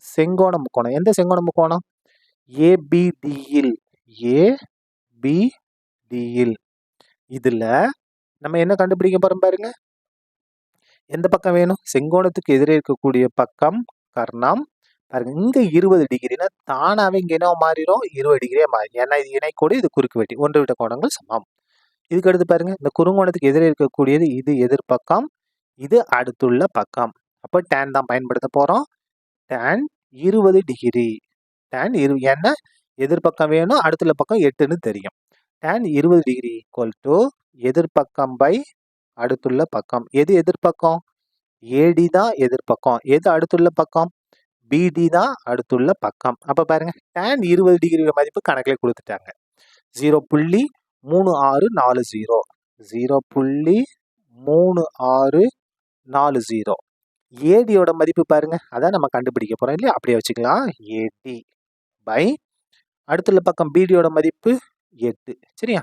செங்கோண முக்கோணம். எந்த செங்கோண முக்கோணம்? ஏபிடியில். ஏபிடியில். இதுல நம்ம என்ன கண்டுபிடிக்க போறோம் பாருங்க. எந்த பக்கம் வேணும்? செங்கோணத்துக்கு எதிரே இருக்கக்கூடிய பக்கம் கர்ணம். பாருங்க, இங்க 20 டிகிரினா தானாவே இங்க என்ன மாறிடும்? 20 டிகிரியா மாறி. ஏன்னா இது இணைக்கோடு, இது குறுக்கு வெட்டி. ஒன்று விட்ட கோணங்கள் சமம். இதுக்கு அடுத்து பாருங்க, இந்த குறுங்கோணத்துக்கு எதிரே இருக்கக்கூடியது இது எதிர்பக்கம், இது அடுத்துள்ள பக்கம். அப்ப tan தான் பயன்படுத்த போறோம். tan 20 degree. tan ஏன்னா எதிர்பக்கம் வேணும், அடுத்துள்ள பக்கம் 8ன்னு தெரியும். tan 20 டிகிரி ஈக்குவல் டு எதிர்பக்கம் பை அடுத்துள்ள பக்கம். எது எதிர்பக்கம்? ஏடி தான் எதிர்பக்கம். எது அடுத்துள்ள பக்கம்? பிடி தான் அடுத்துள்ள பக்கம். அப்ப பாருங்க, tan 20 டிகிரி மதிப்பு கணக்கில் கொடுத்துட்டாங்க. 0.3640. 0.3640. ஏடியோட மதிப்பு பாருங்க, அதான் நம்ம கண்டுபிடிக்க போறோம் இல்லையா? அப்படியே வச்சுக்கலாம். ஏடி பை அடுத்துள்ள பக்கம் பிடியோட மதிப்பு 8. சரியா?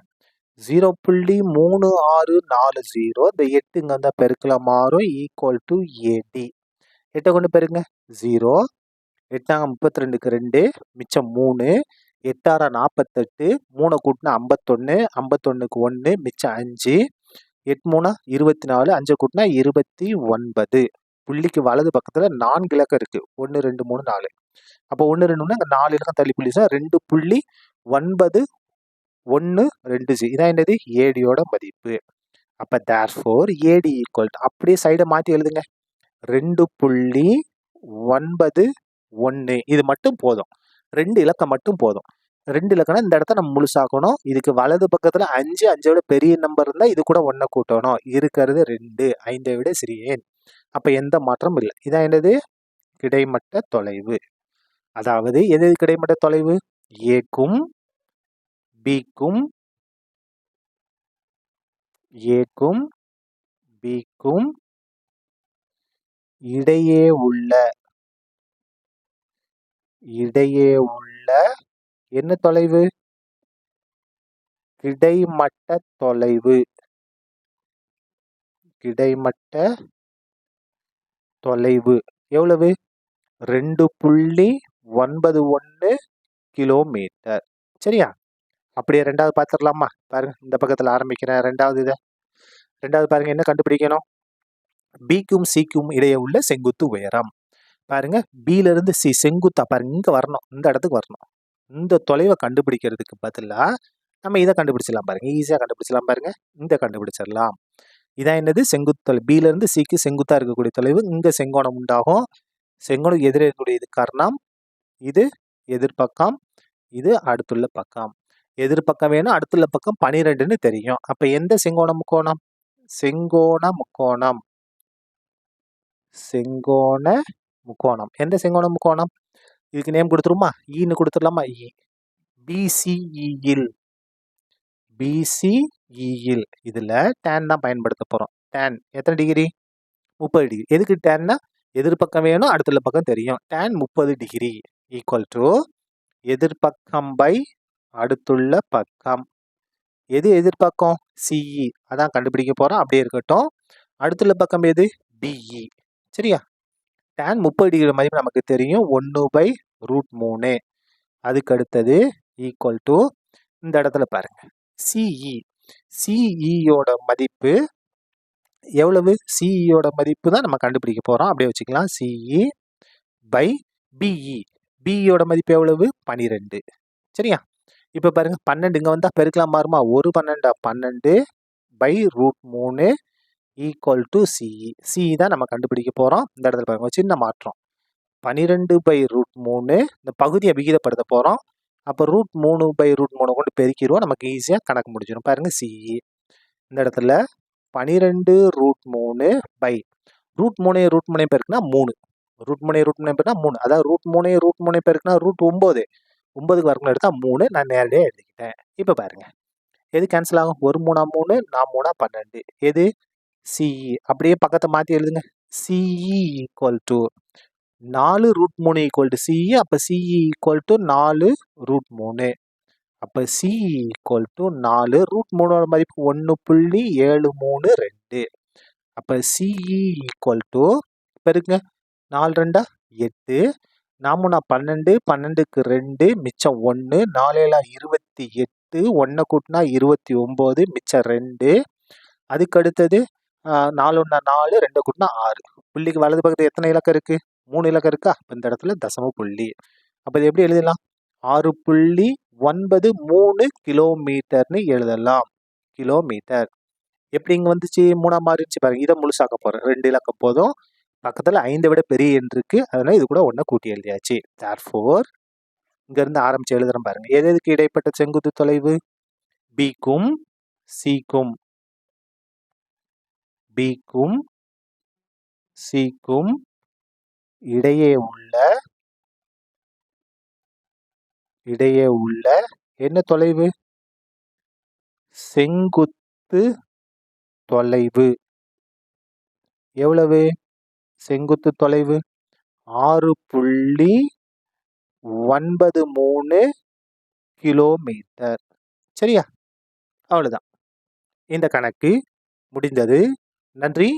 0.3640. இந்த 8 இங்க வந்தா பெருக்கல மாறும். ஈக்குவல் டு ஏடி. 8 கொண்டு பெருங்க. 0. 8 32க்கு 2, மிச்சம் 3. 8 48, 3 கூட்டினா 51, 51க்கு 1, மிச்சம் 5. 8 3 24, 5 கூட்டினா 29. புள்ளிக்கு வலது பக்கத்துல 4 இலக்கம் இருக்கு. 1 2 3 4. அப்போ 1 2 அங்க 4 இலக்கம் தள்ளி புள்ளி 2.912. இதான் என்னது? ஏடியோட மதிப்பு. அப்ப therefore ஏடி ஈக்குவல் அப்படியே சைடை மாத்தி எழுதுங்க. 2.91. இது மட்டும் போதும். 2 இலக்கம் மட்டும் போதும். 2 இலக்கம்னா இந்த இடத்த நம்ம முழுசாக்கணும். இதுக்கு வலது பக்கத்துல 5, 5 விட பெரிய நம்பர் இருந்தா இது கூட 1 கூட்டணும். இருக்கிறது 2, 5 விட சிறிய எண். அப்ப எந்த மாற்றமும் இல்லை. இதான் என்னது? கிடைமட்ட தொலைவு. அதாவது எது கிடைமட்ட தொலைவு? ஏக்கும் பிக்கும் இடையே உள்ள என்ன தொலைவு? கிடைமட்ட தொலைவு. கிடைமட்ட தொலைவு எவ்வளவு? 2.91 கிலோமீட்டர். சரியா? அப்படியே ரெண்டாவது பார்த்துடலாமா? பாருங்க, இந்த பக்கத்துல ஆரம்பிக்கிறேன். ரெண்டாவது பாருங்க, என்ன கண்டுபிடிக்கணும்? பிக்கும் சிக்கும் இடையே உள்ள செங்குத்து உயரம். பாருங்க, பில இருந்து சி செங்குத்தா பாருங்க இங்க வரணும். இந்த இடத்துக்கு வரணும். இந்த தொலைவை கண்டுபிடிக்கிறதுக்கு பதிலா நம்ம இதை கண்டுபிடிச்சிடலாம். பாருங்க, ஈஸியா கண்டுபிடிச்சிடலாம். பாருங்க, இந்த கண்டுபிடிச்சிடலாம். இதான் என்னது? செங்குத்து தொலைவு. பில இருந்து சிக்கு செங்குத்தா இருக்கக்கூடிய தொலைவு. இங்க செங்கோணம் உண்டாகும். செங்கோணம் எதிரே இருக்கக்கூடிய இது கர்ணம், இது எதிர்பக்கம், இது அடுத்துள்ள பக்கம். எதிர்பக்கம் வேணும், அடுத்துள்ள பக்கம் 12ன்னு தெரியும். அப்ப எந்த செங்கோண முக்கோணம்? செங்கோண முக்கோணம். எந்த செங்கோண முக்கோணம்? இதுக்கு நேம் கொடுத்துருமா? ஈன்னு கொடுத்துடலாமா? இ. பிசிஇயில். இதுல tan தான் பயன்படுத்த போறோம். tan எத்தனை டிகிரி? 30 டிகிரி. எதுக்கு tanனா எதிர்பக்கம் வேணும், அடுத்துள்ள பக்கம் தெரியும். tan 30 டிகிரி ஈக்குவல் டு எதிர்பக்கம் பை அடுத்துள்ள பக்கம். எது எதிர்பக்கம்? சிஇ. அதான் கண்டுபிடிக்க போறோம். அப்படியே இருக்கட்டும். அடுத்துள்ள பக்கம் எது? டிஇ. சரியா? tan 30 டிகிரி மதிப்பு நமக்கு தெரியும். 1/√3. அதுக்கு அடுத்தது ஈக்குவல் டு இந்த இடத்துல பாருங்க, சிஇ. சிஇயோட மதிப்பு எவ்வளவு? சிஇயோட மதிப்பு தான் நம்ம கண்டுபிடிக்க போறோம். அப்படியே வச்சுக்கலாம். CE by BE. பிஇயோட மதிப்பு எவ்வளவு? 12. சரியா? இப்ப பாருங்க, 12 இங்க வந்தா பெருக்கலாம் மாறுமா? 1 12 12/√3 ஈக்குவல் டு சிஇ. சிஇ தான் நம்ம கண்டுபிடிக்க போறோம். இந்த இடத்துல பாருங்க, சின்ன மாற்றம். 12/√3 இந்த பகுதியை விகிதப்படுத்த போறோம். அப்ப √3/√3 கொண்டு பெருக்கிடுவோம். நமக்கு ஈஸியா கணக்கு முடிஞ்சிடும். பாருங்க, சிஇ இந்த இடத்துல 12√3 பை √3 பெருக்குனா 3. √3 பெருக்குனா 3. அதாவது √3 பெருக்குனா √9. 9க்கு வர்க்கம் எடுத்தா 3. நான் நேரடியாக எழுதிக்கிட்டேன். இப்ப பாருங்க, எது கேன்சல் ஆகும்? 1 3 3, 4 3 12. எது? சிஇ. அப்படியே பக்கத்தை மாத்தி எழுதுங்க. CE equal to 4√3 equal to CE. அப்போ சிஇ ஈக்குவல் டு 4√3. அப்போ சிஇ ஈக்குவல் டு 4√3 மதிப்பு 1.732. அப்போ சிஇ ஈக்குவல் டு பெருங்க 4 2 8, 4 12, 12க்கு 2 மிச்சம் 1, 4 28, 1 கூட்டினா 29 மிச்சம் 2. அதுக்கு அடுத்தது 4 1 4, 2 கூட்டினா 6. புள்ளிக்கு வலது பக்கத்தில் எத்தனை இலக்கம் இருக்கு? 3 இலக்கம் இருக்கா? அப்போ இந்த இடத்துல தசம புள்ளி. அப்போ இது எப்படி எழுதலாம்? 6.93 கிலோமீட்டர்னு எழுதலாம். கிலோமீட்டர் எப்படி இங்கே வந்துச்சு? 3ஆ மாறிடுச்சு பாருங்க. இதை முழுசாக்க போகிறேன். 2 இலக்கம் போதும். பக்கத்தில் 5 விட பெரிய எண் இருக்கு. அதனால இது கூட 1 கூட்டி எழுதியாச்சு. தேர்ஃபோர் இங்கேருந்து ஆரம்பிச்சு எழுதுறேன் பாருங்க. எதுக்கு இடைப்பட்ட செங்குத்து தொலைவு? பிக்கும் சிக்கும் சிக்கும் இடையே உள்ள என்ன தொலைவு? செங்குத்து தொலைவு. எவ்வளவு செங்குத்து தொலைவு? 6.93 கிலோமீட்டர். சரியா? அவ்வளவுதான். இந்த கணக்கு முடிந்தது. நன்றி.